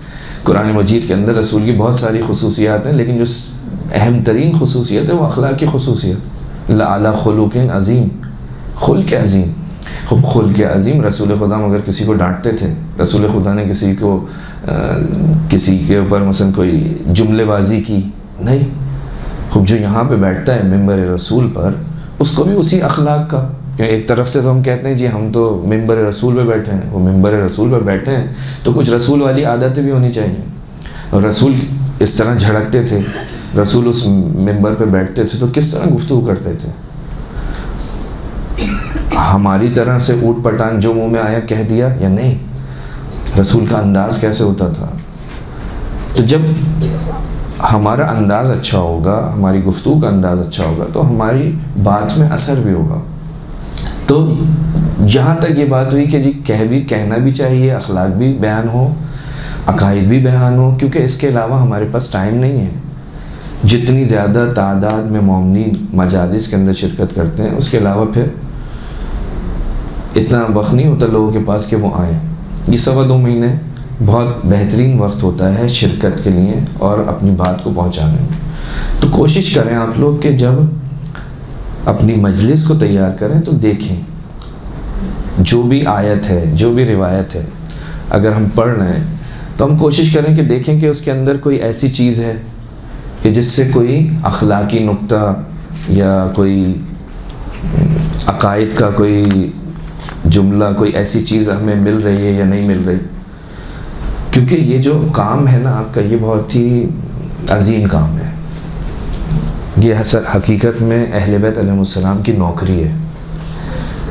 S1: कुरान मजीद के अंदर रसूल की बहुत सारी खुसूसियात हैं, लेकिन जो अहम तरीन खुसूसियत है वो अखलाक की खुसूसियत। अला खुलुक़िन अज़ीम, खुल्क़ अज़ीम, खूब खुल्क़ अज़ीम। रसूल खुदा मगर किसी को डांटते थे, रसूल खुदा ने किसी को किसी के ऊपर मसलन कोई जुमलेबाजी की नहीं। खूब जो यहाँ पे बैठता है मिंबर रसूल पर, उसको भी उसी अखलाक का, एक तरफ से तो हम कहते हैं जी हम तो मिंबर रसूल पे बैठे हैं, वो मिंबर रसूल पे बैठे हैं तो कुछ रसूल वाली आदतें भी होनी चाहिए। और रसूल इस तरह झड़कते थे, रसूल उस मिंबर पे बैठते थे तो किस तरह गुफ्तगू करते थे? हमारी तरह से ऊट पटांग जो मुंह में आया कह दिया या नहीं? रसूल का अंदाज़ कैसे होता था? तो जब हमारा अंदाज़ अच्छा होगा, हमारी गुफ्तगू का अंदाज़ अच्छा होगा, तो हमारी बात में असर भी होगा। तो जहाँ तक ये बात हुई कि जी कहना भी चाहिए, अखलाक भी बयान हो, अकायद भी बयान हो, क्योंकि इसके अलावा हमारे पास टाइम नहीं है। जितनी ज़्यादा तादाद में मोमिनीन मजालिस के अंदर शिरकत करते हैं, उसके अलावा फिर इतना वक्त नहीं होता लोगों के पास कि वो आएँ। ये 2.25 महीने बहुत बेहतरीन वक्त होता है शिरकत के लिए और अपनी बात को पहुंचाने में। तो कोशिश करें आप लोग कि जब अपनी मजलिस को तैयार करें तो देखें जो भी आयत है, जो भी रिवायत है, अगर हम पढ़ रहे हैं तो हम कोशिश करें कि देखें कि उसके अंदर कोई ऐसी चीज़ है कि जिससे कोई अखलाकी नुक्ता या कोई अकायद का कोई जुमला, कोई ऐसी चीज़ हमें मिल रही है या नहीं मिल रही। क्योंकि ये जो काम है ना आपका, ये बहुत ही अजीम काम है। ये हकीकत में अहले बैत अलैहिमुस्सलाम की नौकरी है।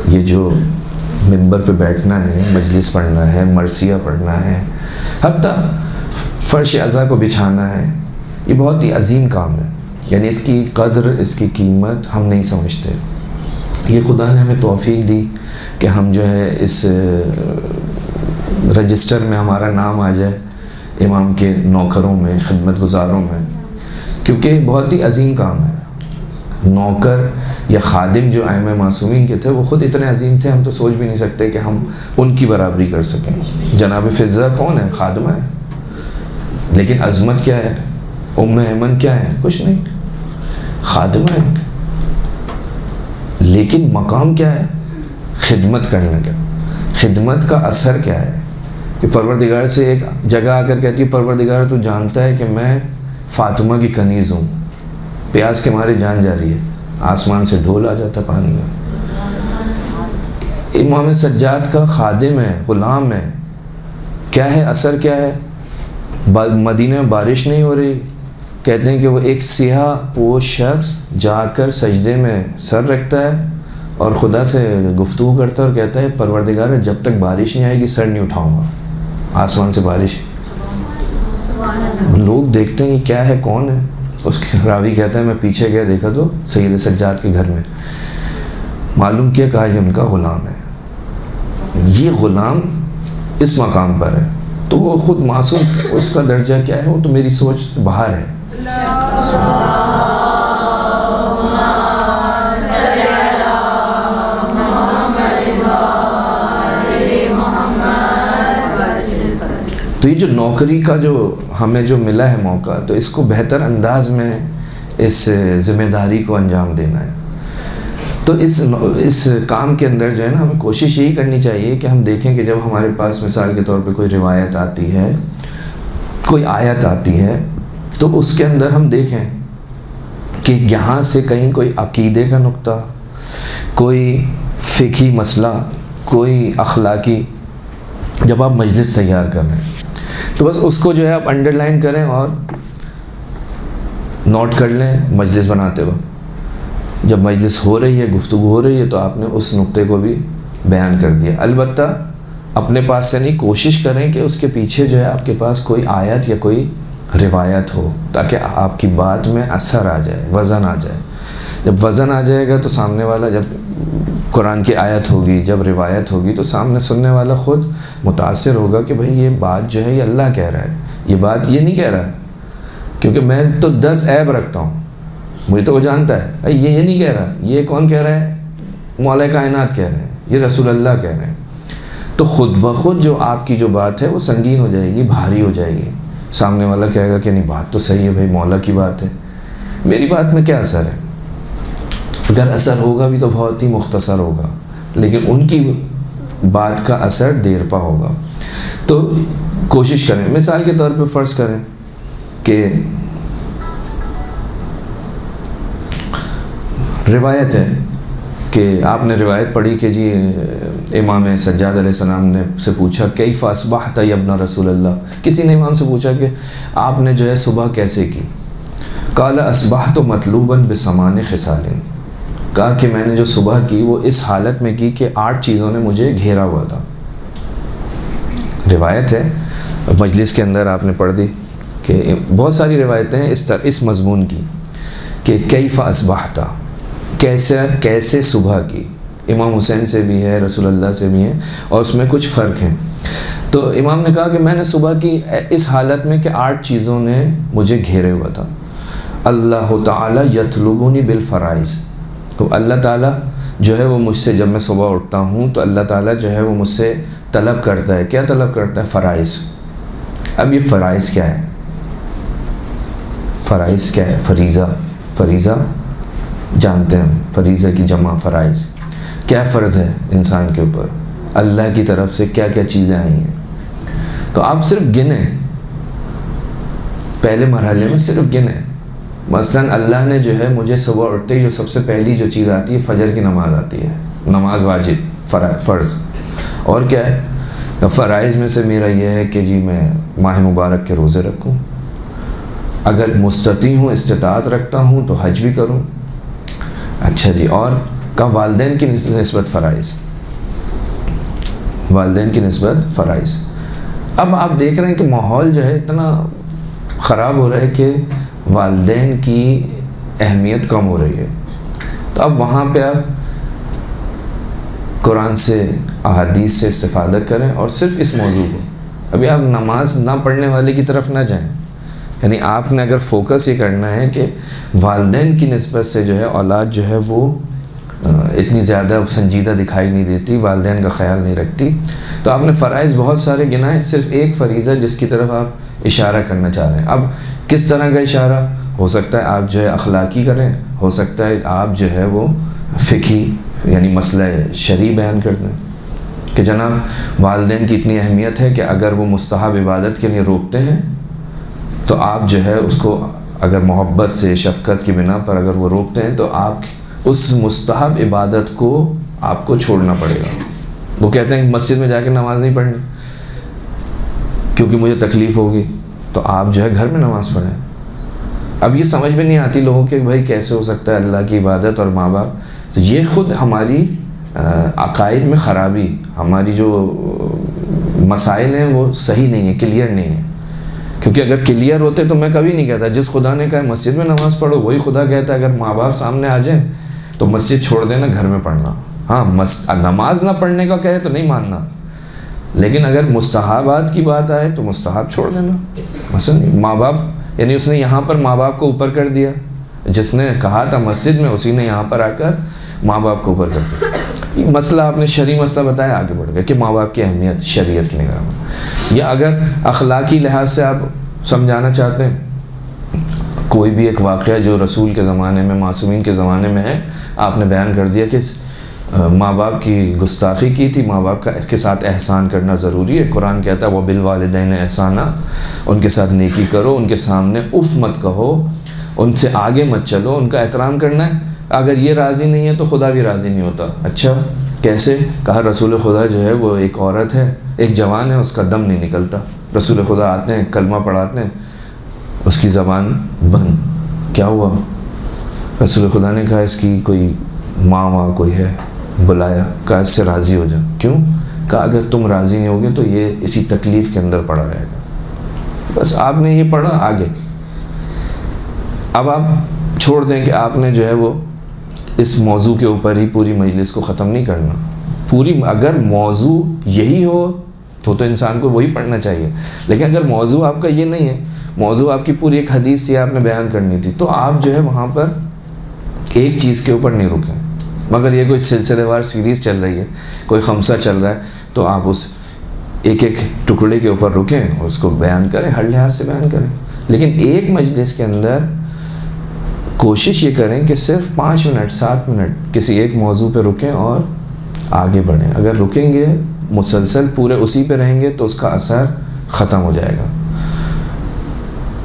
S1: ये जो मिंबर पे बैठना है, मजलिस पढ़ना है, मरसिया पढ़ना है, हत्ता फ़र्श अज़ा को बिछाना है, ये बहुत ही अजीम काम है। यानी इसकी कद्र, इसकी कीमत हम नहीं समझते। ये खुदा ने हमें तौफीक दी कि हम जो है इस रजिस्टर में हमारा नाम आ जाए इमाम के नौकरों में, खिदमत गुजारों में, क्योंकि बहुत ही अजीम काम है। नौकर या खादिम जो आइम्मा मासूमीन के थे वो ख़ुद इतने अजीम थे, हम तो सोच भी नहीं सकते कि हम उनकी बराबरी कर सकें। जनाब फ़िज़्ज़ा कौन है? खादिमा है। लेकिन अज़मत क्या है? उम्मे ऐमन क्या है? कुछ नहीं, खादिमा है। लेकिन मकाम क्या है? खिदमत करने का। खिदमत का असर क्या है कि परवरदिगार से एक जगह आकर कहती है, परवरदिगार तू जानता है कि मैं फ़ातिमा की कनीज़ हूँ, प्यास के मारे जान जा रही है। आसमान से ढोल आ जाता पानी का। इमाम सज्जाद का खादिम है, ग़ुलाम है। क्या है असर, क्या है? मदीने में बारिश नहीं हो रही, कहते हैं कि वो एक सियाह पोश शख्स जाकर सजदे में सर रखता है और खुदा से गुफ्तगू करता है और कहता है, परवरदिगार जब तक बारिश नहीं आएगी सर नहीं उठाऊंगा। आसमान से बारिश। लोग देखते हैं क्या है, कौन है? उसके रावी कहता है मैं पीछे गया, देखा तो सैयद सज्जाद के घर में। मालूम किया, कहा ये उनका ग़ुलाम है। ये ग़ुलाम इस मकाम पर है तो वो ख़ुद मासूम, उसका दर्जा क्या है? वो तो मेरी सोच से बाहर है। तो ये जो नौकरी का जो हमें जो मिला है मौका, तो इसको बेहतर अंदाज में इस ज़िम्मेदारी को अंजाम देना है। तो इस काम के अंदर जो है ना, हमें कोशिश यही करनी चाहिए कि हम देखें कि जब हमारे पास मिसाल के तौर पे कोई रिवायत आती है, कोई आयत आती है, तो उसके अंदर हम देखें कि यहाँ से कहीं कोई अकीदे का नुक्ता, कोई फ़िक़ही मसला, कोई अखलाकी, जब आप मजलिस तैयार कर रहे हैं तो बस उसको जो है आप अंडरलाइन करें और नोट कर लें मजलिस बनाते वक्त। जब मजलिस हो रही है, गुफ्तगू हो रही है, तो आपने उस नुक्ते को भी बयान कर दिया। अलबत्ता अपने पास से नहीं, कोशिश करें कि उसके पीछे जो है आपके पास कोई आयत या कोई रिवायत हो, ताकि आपकी बात में असर आ जाए, वज़न आ जाए। जब वज़न आ जाएगा तो सामने वाला, जब कुरान की आयत होगी, जब रिवायत होगी, तो सामने सुनने वाला ख़ुद मुतासिर होगा कि भाई ये बात जो है ये अल्लाह कह रहा है, ये बात ये नहीं कह रहा है। क्योंकि मैं तो 10 ऐब रखता हूँ, मुझे तो वो जानता है, ये नहीं कह रहा, ये कौन कह रहा है? मौला कायनात कह रहे हैं, ये रसूल अल्लाह कह रहे हैं। तो ख़ुद ब खुद जो आपकी जो बात है वो संगीन हो जाएगी, भारी हो जाएगी। सामने वाला कहेगा कि नहीं, बात तो सही है भाई, मौला की बात है, मेरी बात में क्या असर है? अगर असर होगा भी तो बहुत ही मुख्तसर होगा, लेकिन उनकी बात का असर देर पा होगा। तो कोशिश करें, मिसाल के तौर पे फ़र्ज़ करें कि रिवायत है कि आपने रिवायत पढ़ी कि जी इमाम सज्जाद अलैहिस्सलाम ने से पूछा, कैफ़ अस्बहत या इब्न रसूल अल्लाह। किसी ने इमाम से पूछा कि आपने जो है सुबह कैसे की? काला अस्बहत मतलूबन बिसमान खिसालिन। कहा कि मैंने जो सुबह की वो इस हालत में की कि 8 चीज़ों ने मुझे घेरा हुआ था। रिवायत है, मजलिस के अंदर आपने पढ़ दी कि बहुत सारी रिवायतें हैं इस मज़मून की कि कैफ़ अस्बहता, कैसे सुबह की। इमाम हुसैन से भी है, रसूलुल्लाह से भी है, और उसमें कुछ फ़र्क हैं। तो इमाम ने कहा कि मैंने सुबह की इस हालत में कि 8 चीज़ों ने मुझे घेरे हुआ था। अल्लाह ताला यतलुबुनी बिल फ़राइज़, तो अल्लाह ताला जो है वो मुझसे, जब मैं सुबह उठता हूँ तो अल्लाह ताला जो है वो मुझसे तलब करता है। क्या तलब करता है? फ़राइज़। अब ये फ़राइज़ क्या है? फ़राइज़ क्या है? फ़रीज़ा जानते हैं, फ़रीज़ा की जमा फ़राइज़। क्या फ़र्ज़ है इंसान के ऊपर? अल्लाह की तरफ से क्या क्या चीज़ें आई हैं। तो आप सिर्फ गिने, पहले मरहले में सिर्फ गिने। मसलन अल्लाह ने जो है मुझे सुबह उठते ही जो सबसे पहली जो चीज़ आती है फ़जर की नमाज़ आती है, नमाज वाजिब फ़र्ज़। और क्या है? फ़राइज़ में से मेरा यह है कि जी मैं माह मुबारक के रोज़े रखूँ, अगर मुस्तती हूँ, इस्तिताअत रखता हूँ तो हज भी करूँ। अच्छा जी, और का वालिदैन की निस्बत फ़राइज़, वालिदैन की निस्बत फ़राइज़। अब आप देख रहे हैं कि माहौल जो है इतना ख़राब हो रहा है कि वालिदैन की अहमियत कम हो रही है। तो अब वहाँ पे आप कुरान से, अहादीस से इस्तिफ़ादा करें और सिर्फ इस मौजू को। अभी आप नमाज ना पढ़ने वाले की तरफ ना जाएं, यानी आपने अगर फोकस ये करना है कि वालिदैन की निस्बत से जो है औलाद जो है वो इतनी ज़्यादा संजीदा दिखाई नहीं देती, वालिदैन का ख्याल नहीं रखती, तो आपने फ़राइज़ बहुत सारे गिनाए, सिर्फ एक फ़रीज़ा जिसकी तरफ आप इशारा करना चाह रहे हैं। अब किस तरह का इशारा हो सकता है? आप जो है अखलाकी करें, हो सकता है आप जो है वो फ़िक़ही यानी मसला शरई बयान कर दें कि जनाब वालिदैन की इतनी अहमियत है कि अगर वो मुस्तहब इबादत के लिए रोकते हैं तो आप जो है उसको अगर मोहब्बत से, शफ़क़त की बिना पर अगर वो रोकते हैं तो आप उस मुस्तहब इबादत को आपको छोड़ना पड़ेगा। वो कहते हैं मस्जिद में जाकर नमाज़ नहीं पढ़नी क्योंकि मुझे तकलीफ़ होगी, तो आप जो है घर में नमाज़ पढ़ें। अब ये समझ में नहीं आती लोगों के भाई कैसे हो सकता है अल्लाह की इबादत और माँ बाप। तो ये ख़ुद हमारी अकायद में ख़राबी, हमारी जो मसाइल हैं वो सही नहीं है, क्लियर नहीं है। क्योंकि अगर क्लियर होते तो मैं कभी नहीं कहता, जिस खुदा ने कहा मस्जिद में नमाज़ पढ़ो वही खुदा कहता है अगर माँ बाप सामने आ जाएं तो मस्जिद छोड़ देना, घर में पढ़ना। हाँ, नमाज ना पढ़ने का कहे तो नहीं मानना, लेकिन अगर मुस्तहाबात की बात आए तो मुस्तहाब छोड़ देना। मसलन माँ बाप, यानी उसने यहाँ पर माँ बाप को ऊपर कर दिया, जिसने कहा था मस्जिद में उसी ने यहाँ पर आकर माँ बाप को ऊपर कर दिया। ये मसला आपने शरई मसला बताया, आगे बढ़ गया कि माँ बाप की अहमियत शरीयत की निगाह में। या अगर अखलाकी लिहाज से आप समझाना चाहते हैं कोई भी एक वाक़या जो रसूल के ज़माने में, मासूमीन के ज़माने में है, आपने बयान कर दिया कि माँ बाप की गुस्ताखी की थी, माँ बाप के साथ एहसान करना ज़रूरी है। कुरान कहता है वह बिल वालिदैन एहसाना, उनके साथ नेकी करो, उनके सामने उफ़ मत कहो, उनसे आगे मत चलो, उनका एहतराम करना है। अगर ये राज़ी नहीं है तो खुदा भी राज़ी नहीं होता। अच्छा, कैसे? कहा रसूल खुदा जो है वो एक औरत है, एक जवान है, उसका दम नहीं निकलता। रसूल खुदा आते हैं, कलमा पढ़ाते हैं, उसकी ज़बान बंद। क्या हुआ? रसूल खुदा ने कहा इसकी कोई माँ कोई है, बुलाया, कहा इससे राज़ी हो जा। क्यों? कहा अगर तुम राज़ी नहीं होगे तो ये इसी तकलीफ़ के अंदर पड़ा रहेगा। बस आपने ये पढ़ा, आगे अब आप छोड़ दें कि आपने जो है वो इस मौजू के ऊपर ही पूरी मजलिस को ख़त्म नहीं करना। पूरी, अगर मौजू यही हो तो इंसान को वही पढ़ना चाहिए, लेकिन अगर मौजू आपका ये नहीं है, मौजू आपकी पूरी एक हदीस थी आपने बयान करनी थी, तो आप जो है वहाँ पर एक चीज़ के ऊपर नहीं रुकें। मगर ये कोई सिलसिलेवार सीरीज़ चल रही है, कोई खमसा चल रहा है, तो आप उस एक एक टुकड़े के ऊपर रुकें और उसको बयान करें, हर लिहाज से बयान करें। लेकिन एक मजलिस के अंदर कोशिश ये करें कि सिर्फ 5 मिनट 7 मिनट किसी एक मौजू पे रुकें और आगे बढ़ें। अगर रुकेंगे, मुसलसल पूरे उसी पे रहेंगे तो उसका असर ख़त्म हो जाएगा।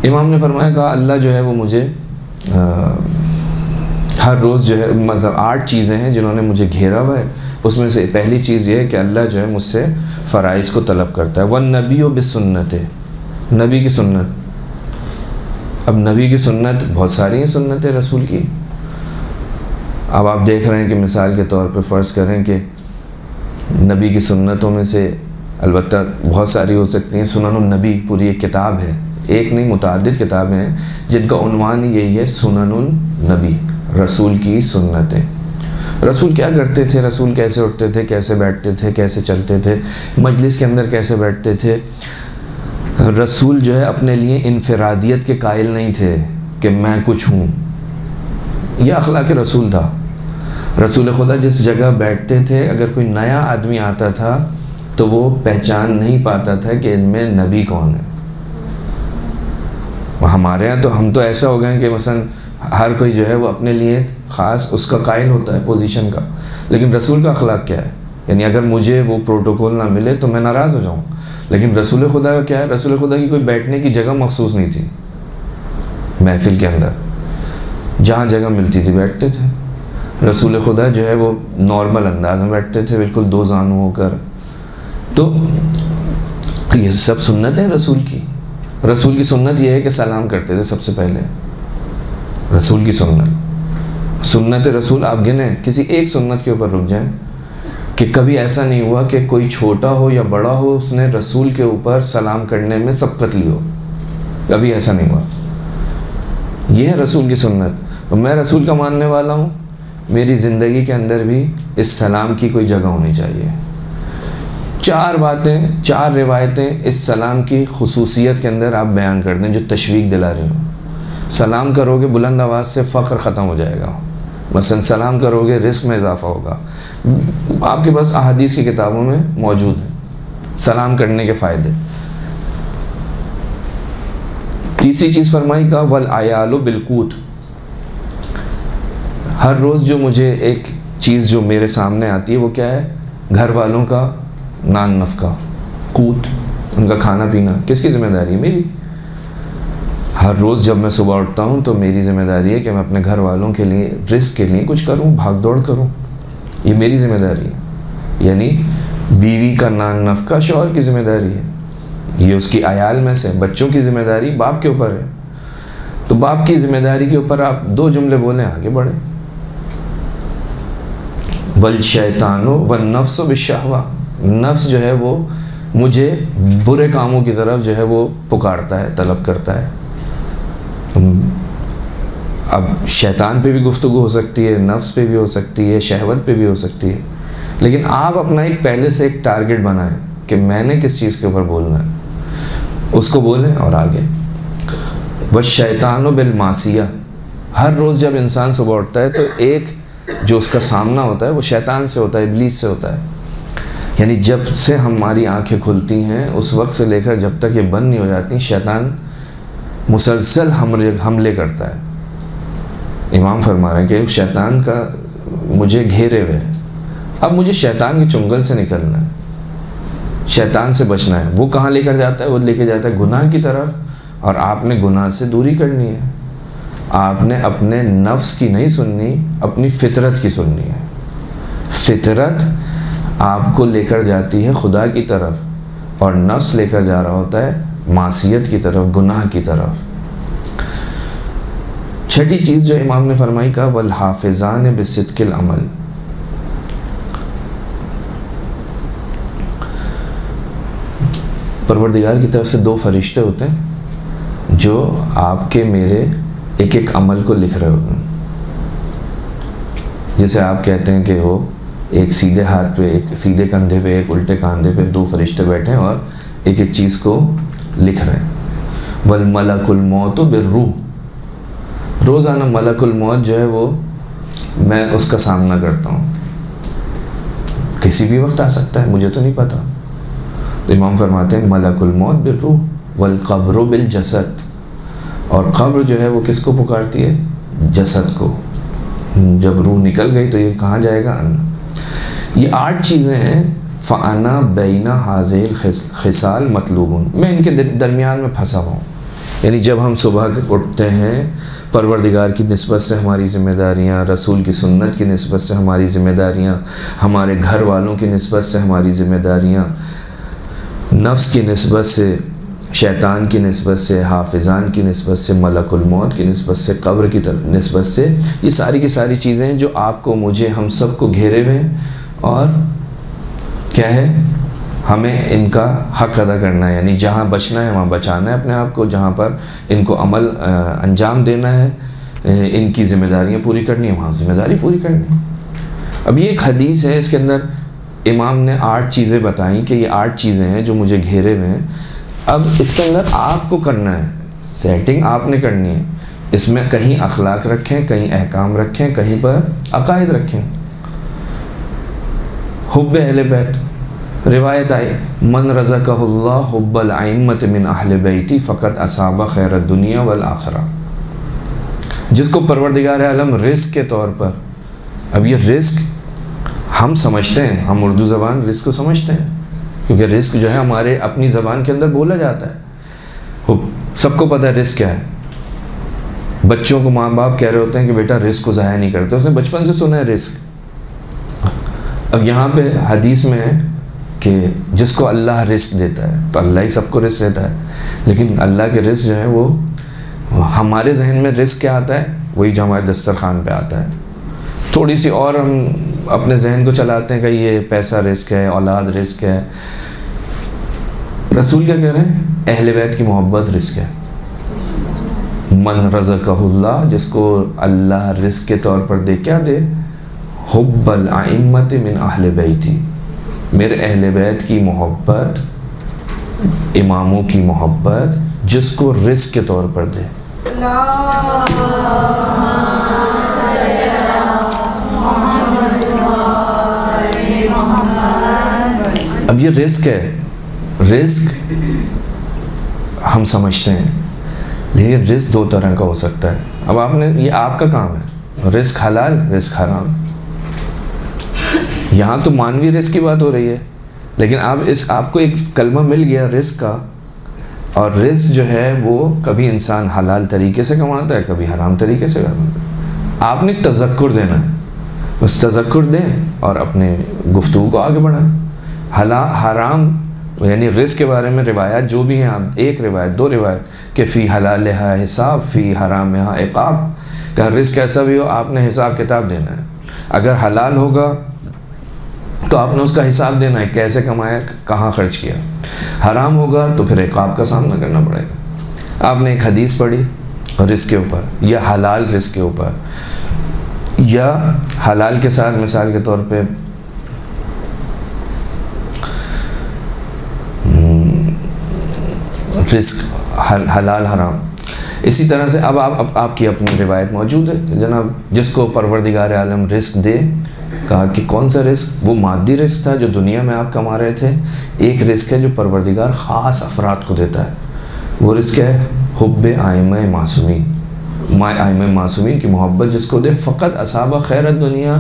S1: इमाम ने फरमाया, कहा अल्लाह जो है वो मुझे हर रोज़ जो है, मतलब 8 चीज़ें हैं जिन्होंने मुझे घेरा हुआ है। उसमें से पहली चीज़ ये है कि अल्लाह जो है मुझसे फ़राइज़ को तलब करता है। वन नबी बिस्सुन्नत, नबी की सुन्नत। अब नबी की सुन्नत बहुत सारी हैं, सुन्नत रसूल की। अब आप देख रहे हैं कि मिसाल के तौर पे फ़र्ज़ करें कि नबी की सुन्नतों में से अलबत्ता बहुत सारी हो सकती हैं। सुननुन नबी पूरी एक किताब है, एक नहीं मुतअद्दिद किताबें हैं जिनका उन्वान यही है सुननुन नबी, रसूल की सुन्नतें। रसूल क्या करते थे, रसूल कैसे उठते थे, कैसे बैठते थे, कैसे चलते थे, मजलिस के अंदर कैसे बैठते थे। रसूल जो है अपने लिए इनफरादियत के कायल नहीं थे कि मैं कुछ हूँ, यह अखलाक रसूल था। रसूल खुदा जिस जगह बैठते थे, अगर कोई नया आदमी आता था तो वो पहचान नहीं पाता था कि इनमें नबी कौन है। हमारे यहाँ तो हम तो ऐसा हो गए कि मसलन हर कोई जो है वो अपने लिए ख़ास उसका कायल होता है पोजीशन का, लेकिन रसूल का अखलाक क्या है, यानी अगर मुझे वो प्रोटोकॉल ना मिले तो मैं नाराज़ हो जाऊँ। लेकिन रसूल खुदा का क्या है, रसूल खुदा की कोई बैठने की जगह मखसूस नहीं थी। महफिल के अंदर जहाँ जगह मिलती थी बैठते थे। रसूल खुदा जो है वो नॉर्मल अंदाज में बैठते थे, बिल्कुल दो जानू होकर। तो ये सब सुन्नत है रसूल की। रसूल की सुन्नत ये है कि सलाम करते थे सबसे पहले। रसूल की सुन्नत रसूल आप गिने किसी एक सुन्नत के ऊपर रुक जाएं कि कभी ऐसा नहीं हुआ कि कोई छोटा हो या बड़ा हो उसने रसूल के ऊपर सलाम करने में सबकत ली हो, कभी ऐसा नहीं हुआ। यह है रसूल की सुन्नत। तो मैं रसूल का मानने वाला हूँ, मेरी ज़िंदगी के अंदर भी इस सलाम की कोई जगह होनी चाहिए। 4 बातें, 4 रिवायतें इस सलाम की खुसूसियत के अंदर आप बयान कर दें जो तशवीक दिला रही हूँ। सलाम करोगे बुलंद आवाज़ से फ़ख्र ख़त्म हो जाएगा। मसलन सलाम करोगे रिस्क में इजाफ़ा होगा। आपके पास अहादीस की किताबों में मौजूद है सलाम करने के फ़ायदे। तीसरी चीज़ फरमाई का वल आयालो बिलकूत। हर रोज़ जो मुझे एक चीज़ जो मेरे सामने आती है वो क्या है, घर वालों का नान नफ़का, कूत, उनका खाना पीना किसकी ज़िम्मेदारी है, मेरी। हर रोज़ जब मैं सुबह उठता हूँ तो मेरी ज़िम्मेदारी है कि मैं अपने घर वालों के लिए रिस्क के लिए कुछ करूँ, भाग दौड़ करूँ, ये मेरी ज़िम्मेदारी है। यानी बीवी का नान नफ़का शौहर की ज़िम्मेदारी है, ये उसकी आयाल में से। बच्चों की ज़िम्मेदारी बाप के ऊपर है, तो बाप की ज़िम्मेदारी के ऊपर आप 2 जुमले बोलें, आगे बढ़ें। वल शैतानो वन नफ्सो बिशहवा, नफ्स जो है वो मुझे बुरे कामों की तरफ जो है वो पुकारता है, तलब करता है। अब शैतान पे भी गुफ्तगू हो सकती है, नफ्स पे भी हो सकती है, शहवत पे भी हो सकती है, लेकिन आप अपना एक पहले से एक टारगेट बनाएं कि मैंने किस चीज़ के ऊपर बोलना है, उसको बोलें और आगे। वह शैतानो बिल मासिया, हर रोज़ जब इंसान सुबह उठता है तो एक जो उसका सामना होता है वो शैतान से होता है, इब्लीस से होता है। यानी जब से हमारी आंखें खुलती हैं उस वक्त से लेकर जब तक ये बंद नहीं हो जाती, शैतान मुसलसल हमले करता है। इमाम फरमा रहे हैं कि शैतान का मुझे घेरे हुए है, अब मुझे शैतान के चुंगल से निकलना है, शैतान से बचना है। वो कहाँ लेकर जाता है, वो लेकर जाता है गुनाह की तरफ, और आपने गुनाह से दूरी करनी है। आपने अपने नफ्स की नहीं सुननी, अपनी फितरत की सुननी है। फितरत आपको लेकर जाती है खुदा की तरफ, और नफ्स लेकर जा रहा होता है मासियत की तरफ, गुनाह की तरफ। छठी चीज़ जो इमाम ने फरमाई का वल हाफिज़ान बिसिद्क़िल अमल, परवरदिगार की तरफ से 2 फरिश्ते होते हैं जो आपके मेरे एक एक अमल को लिख रहे होते हैं। जैसे आप कहते हैं कि वो एक सीधे हाथ पे, एक सीधे कंधे पे, एक उल्टे कंधे पे 2 फरिश्ते बैठे हैं और एक एक चीज़ को लिख रहे हैं। वल मलकुल मौत बिर्रूह, रोज़ाना मलकुल मौत जो है वो मैं उसका सामना करता हूँ, किसी भी वक्त आ सकता है, मुझे तो नहीं पता। तो इमाम फरमाते हैं मलकुल मौत बिर्रूह वल क़ब्र बिल जसद, और क़ब्र जो है वो किसको पुकारती है, जसद को। जब रूह निकल गई तो ये कहाँ जाएगा, अन्ना। ये 8 चीज़ें हैं। फ़ाना बैना हाज़िल खिसाल मतलूबुन, मैं इनके दरमियान में फंसा हुआ हूँ। यानी जब हम सुबह उठते हैं, परवरदिगार की निस्बत से हमारी ज़िम्मेदारियाँ, रसूल की सुन्नत की निस्बत से हमारी ज़िम्मेदारियाँ, हमारे घर वालों की निस्बत से हमारी ज़िम्मेदारियाँ, नफ्स की निस्बत से, शैतान की निस्बत से, हाफिज़ान की निस्बत से, मलकुल मौत की निस्बत से, कब्र की निस्बत से, ये सारी की सारी चीज़ें जो आपको, मुझे, हम सब को घेरे हुए हैं। और क्या है, हमें इनका हक़ अदा करना है, यानी जहाँ बचना है वहाँ बचाना है अपने आप को, जहाँ पर इनको अमल अंजाम देना है, इनकी ज़िम्मेदारियाँ पूरी करनी है वहाँ ज़िम्मेदारी पूरी करनी है। अब ये एक हदीस है, इसके अंदर इमाम ने 8 चीज़ें बताई कि ये 8 चीज़ें हैं जो मुझे घेरे हुए हैं। अब इसके अंदर आपको करना है, सेटिंग आपने करनी है। इसमें कहीं अखलाक रखें, कहीं अहकाम रखें, कहीं पर अकायद रखें। हुब्ब अहले बैत, रिवायत आई, मन रज़क़हुल्लाह हुब्बल अइम्मत मिन अहले बैती फ़क़द असाबा खैर दुनिया वल आखिरा। जिसको परवरदिगार आलम रिस्क के तौर पर, अब ये रिस्क हम समझते हैं, हम उर्दू ज़बान रिस्क को समझते हैं, क्योंकि रिस्क जो है हमारे अपनी ज़बान के अंदर बोला जाता है। सबको पता है रिस्क क्या है। बच्चों को माँ बाप कह रहे होते हैं कि बेटा रिस्क को ज़ाया नहीं करते, उसने बचपन से सुना है रिस्क। अब यहाँ पे हदीस में है कि जिसको अल्लाह रिस्क देता है, तो अल्लाह ही सबको रिस्क देता है, लेकिन अल्लाह के रिस्क जो है वो हमारे जहन में रिस्क क्या आता है, वही जो हमारे दस्तरखान पे आता है। थोड़ी सी और हम अपने जहन को चलाते हैं कि ये पैसा रिस्क है, औलाद रिस्क है। रसूल क्या कह रहे हैं, अहले बैत की मोहब्बत रिस्क है। मन रज़क़हुल्लाह, जिसको अल्लाह रिस्क के तौर पर दे, क्या दे, हुब्बल अइम्मत मिन अहले बैती, मेरे अहले बैत की मोहब्बत, इमामों की मोहब्बत, जिसको रिस्क के तौर पर दे। अब ये रिस्क है, रिस्क हम समझते हैं, लेकिन रिस्क 2 तरह का हो सकता है। अब आपने, ये आपका काम है, रिस्क हलाल, रिस्क हराम। यहाँ तो मानवी रिस्क की बात हो रही है, लेकिन आपको एक कलमा मिल गया रिस्क का, और रिस्क जो है वो कभी इंसान हलाल तरीके से कमाता है, कभी हराम तरीके से कमाता है। आपने तज़क्कुर देना है, बस तज़क्कुर दें और अपने गुफ्तगू को आगे बढ़ाएं। हराम यानी रिस्क के बारे में रिवायत जो भी हैं, आप 1 रिवायत 2 रिवायत कि फ़ी हलाल हिसाब, फ़ी हराम इक़ाब, का रिस्क ऐसा भी हो आपने हिसाब किताब देना है। अगर हलाल होगा तो आपने उसका हिसाब देना है, कैसे कमाया, कहाँ खर्च किया। हराम होगा तो फिर इक़ाब का सामना करना पड़ेगा। आपने एक हदीस पढ़ी रिस्क के ऊपर, या हलाल रिस्क के ऊपर, या हलाल के साथ मिसाल के तौर पे रिस्क हलाल हराम। इसी तरह से अब आपकी अपनी रिवायत मौजूद है जनाब, जिसको परवरदिगार आलम रिस्क दे, कहा कि कौन सा रिस्क, वो मादी रिस्क था जो दुनिया में आप कमा रहे थे। एक रिस्क है जो परवरदिगार ख़ास अफराद को देता है, वो रिस्क है हुब्बे आइम्मा मासूमीन, आइम्मा मासूमीन की मोहब्बत जिसको दे, फ़क़त असाबा खैर दुनिया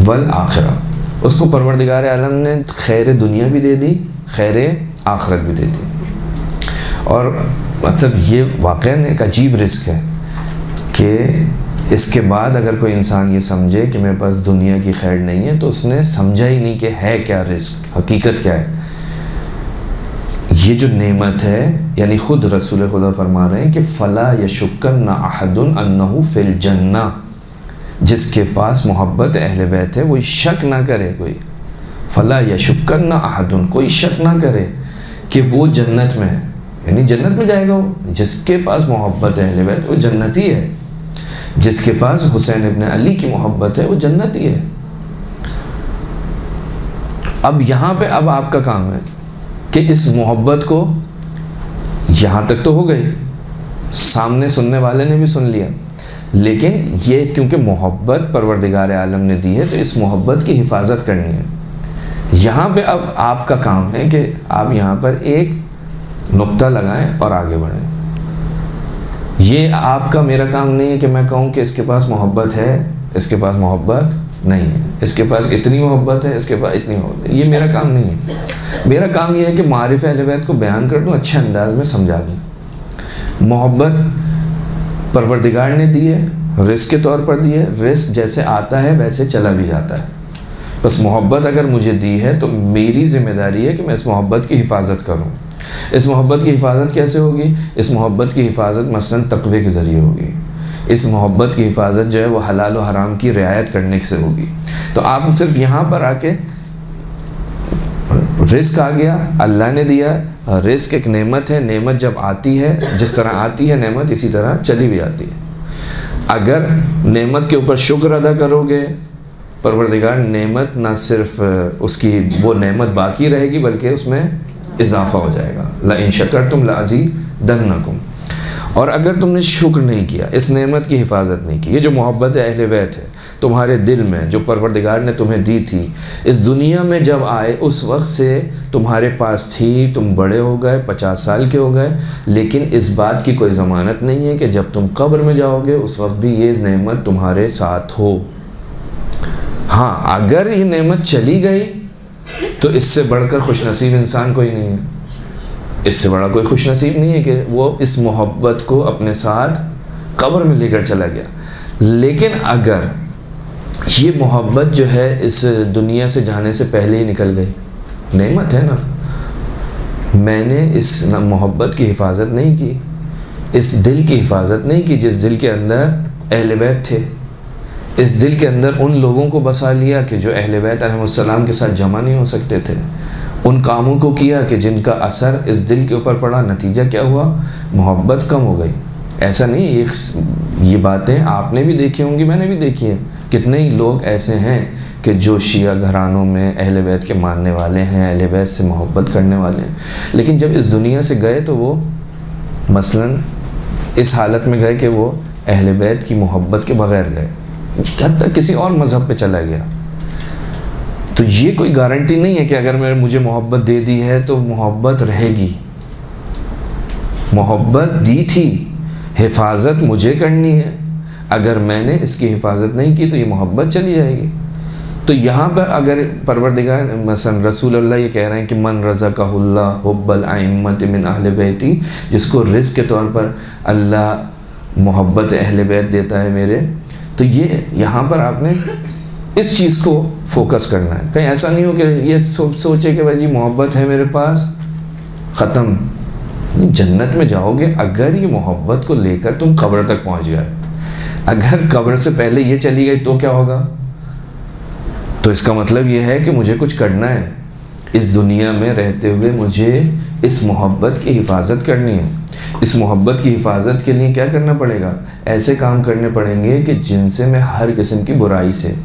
S1: वल आखिरा, उसको परवरदिगार आलम ने खैर दुनिया भी दे दी, खैर आखिरत भी दे दी। और मतलब ये वाक़ई एक अजीब रिस्क है कि इसके बाद अगर कोई इंसान ये समझे कि मेरे पास दुनिया की खैर नहीं है, तो उसने समझा ही नहीं कि है क्या रिस्क, हकीकत क्या है। ये जो नेमत है, यानी ख़ुद रसूल खुदा फरमा रहे हैं कि फ़ला यशुक्कन अहदुन अन्नहु फ़िल जन्ना, जिसके पास मोहब्बत अहले बैत है वो शक ना करे कोई, फ़ला यशुक्कन अहदुन, कोई शक ना करे कि वो जन्नत में है, यानी जन्नत में जाएगा वो। जिसके पास मोहब्बत है अहले बैत वो जन्नती है, जिसके पास हुसैन इब्न अली की मोहब्बत है वो जन्नती है। अब यहाँ पे अब आपका काम है कि इस मोहब्बत को, यहाँ तक तो हो गई, सामने सुनने वाले ने भी सुन लिया, लेकिन ये क्योंकि मोहब्बत परवरदिगार आलम ने दी है तो इस मोहब्बत की हिफाजत करनी है। यहाँ पे अब आपका काम है कि आप यहाँ पर एक नुक्ता लगाएं और आगे बढ़ें। ये आपका मेरा काम नहीं है कि मैं कहूँ कि इसके पास मोहब्बत है, इसके पास मोहब्बत नहीं है, इसके पास इतनी मोहब्बत है, इसके पास इतनी मोहब्बत है। ये मेरा काम नहीं है। मेरा काम ये है कि मारिफ़ अहले बैत को बयान कर दूँ, अच्छे अंदाज में समझा दूँ। मोहब्बत परवरदिगार ने दी है, रिस्क के तौर पर दी है, रिस्क जैसे आता है वैसे चला भी जाता है। बस मोहब्बत अगर मुझे दी है तो मेरी ज़िम्मेदारी है कि मैं इस मोहब्बत की हिफाजत करूँ। इस मोहब्बत की हिफाजत कैसे होगी? इस मोहब्बत की हिफाजत मसलन तक़वे के ज़रिए होगी। इस मोहब्बत की हिफाजत जो है वो हलाल और हराम की रियायत करने से होगी। तो आप सिर्फ यहाँ पर आके रिस्क आ गया, अल्लाह ने दिया। रिस्क एक नेमत है, नेमत जब आती है, जिस तरह आती है नेमत इसी तरह चली भी आती है। अगर नेमत के ऊपर शुक्र अदा करोगे, परवरदिगार नेमत ना सिर्फ उसकी वो नेमत बाकी रहेगी बल्कि उसमें इजाफ़ा हो जाएगा। ला इन शकरतुम लअज़ीदन्नकुम। और अगर तुमने शुक्र नहीं किया, इस नेमत की हिफाजत नहीं की, ये जो मोहब्बत अहले बैत है तुम्हारे दिल में, जो परवरदिगार ने तुम्हें दी थी, इस दुनिया में जब आए उस वक्त से तुम्हारे पास थी, तुम बड़े हो गए, 50 साल के हो गए, लेकिन इस बात की कोई ज़मानत नहीं है कि जब तुम कब्र में जाओगे उस वक्त भी ये नेमत तुम्हारे साथ हो। हाँ, अगर ये नेमत चली गई तो इससे बढ़कर खुशनसीब इंसान कोई नहीं है। इससे बड़ा कोई खुशनसीब नहीं है कि वो इस मोहब्बत को अपने साथ कब्र में लेकर चला गया। लेकिन अगर ये मोहब्बत जो है इस दुनिया से जाने से पहले ही निकल गई, नेमत है ना, मैंने इस मोहब्बत की हिफाजत नहीं की, इस दिल की हिफाजत नहीं की जिस दिल के अंदर अहले बैत थे, इस दिल के अंदर उन लोगों को बसा लिया कि जो अहले बैत अलैहिस्सलाम के साथ जमा नहीं हो सकते थे, उन कामों को किया कि जिनका असर इस दिल के ऊपर पड़ा, नतीजा क्या हुआ, मोहब्बत कम हो गई। ऐसा नहीं, ये बातें आपने भी देखी होंगी, मैंने भी देखी है। कितने ही लोग ऐसे हैं कि जो शिया घरानों में अहले बैत के मानने वाले हैं, अहले बैत से मोहब्बत करने वाले हैं, लेकिन जब इस दुनिया से गए तो वो मसलन इस हालत में गए कि वो अहले बैत की मोहब्बत के बग़ैर गए, हद तक किसी और मज़हब पे चला गया। तो ये कोई गारंटी नहीं है कि अगर मैंने मुझे मोहब्बत दे दी है तो मोहब्बत रहेगी। मोहब्बत दी थी, हिफाजत मुझे करनी है, अगर मैंने इसकी हिफाजत नहीं की तो ये मोहब्बत चली जाएगी। तो यहाँ पर अगर परवरदिगार मसलन रसूलुल्लाह ये कह रहे हैं कि मन रज़क़हुल्लाह हुब्बल अइम्मत मिन अहले बैती, जिसको रिज़्क़ के तौर पर अल्लाह मोहब्बत अहले बैत देता है मेरे, तो ये यहाँ पर आपने इस चीज़ को फोकस करना है। कहीं ऐसा नहीं हो कि ये सोचे कि भाई जी मोहब्बत है मेरे पास, ख़त्म। जन्नत में जाओगे अगर ये मोहब्बत को लेकर तुम कब्र तक पहुँच गए। अगर कब्र से पहले ये चली गई तो क्या होगा? तो इसका मतलब ये है कि मुझे कुछ करना है, इस दुनिया में रहते हुए मुझे इस मोहब्बत की हिफाजत करनी है। इस मोहब्बत की हिफाजत के लिए क्या करना पड़ेगा? ऐसे काम करने पड़ेंगे कि जिनसे मैं हर किस्म की बुराई से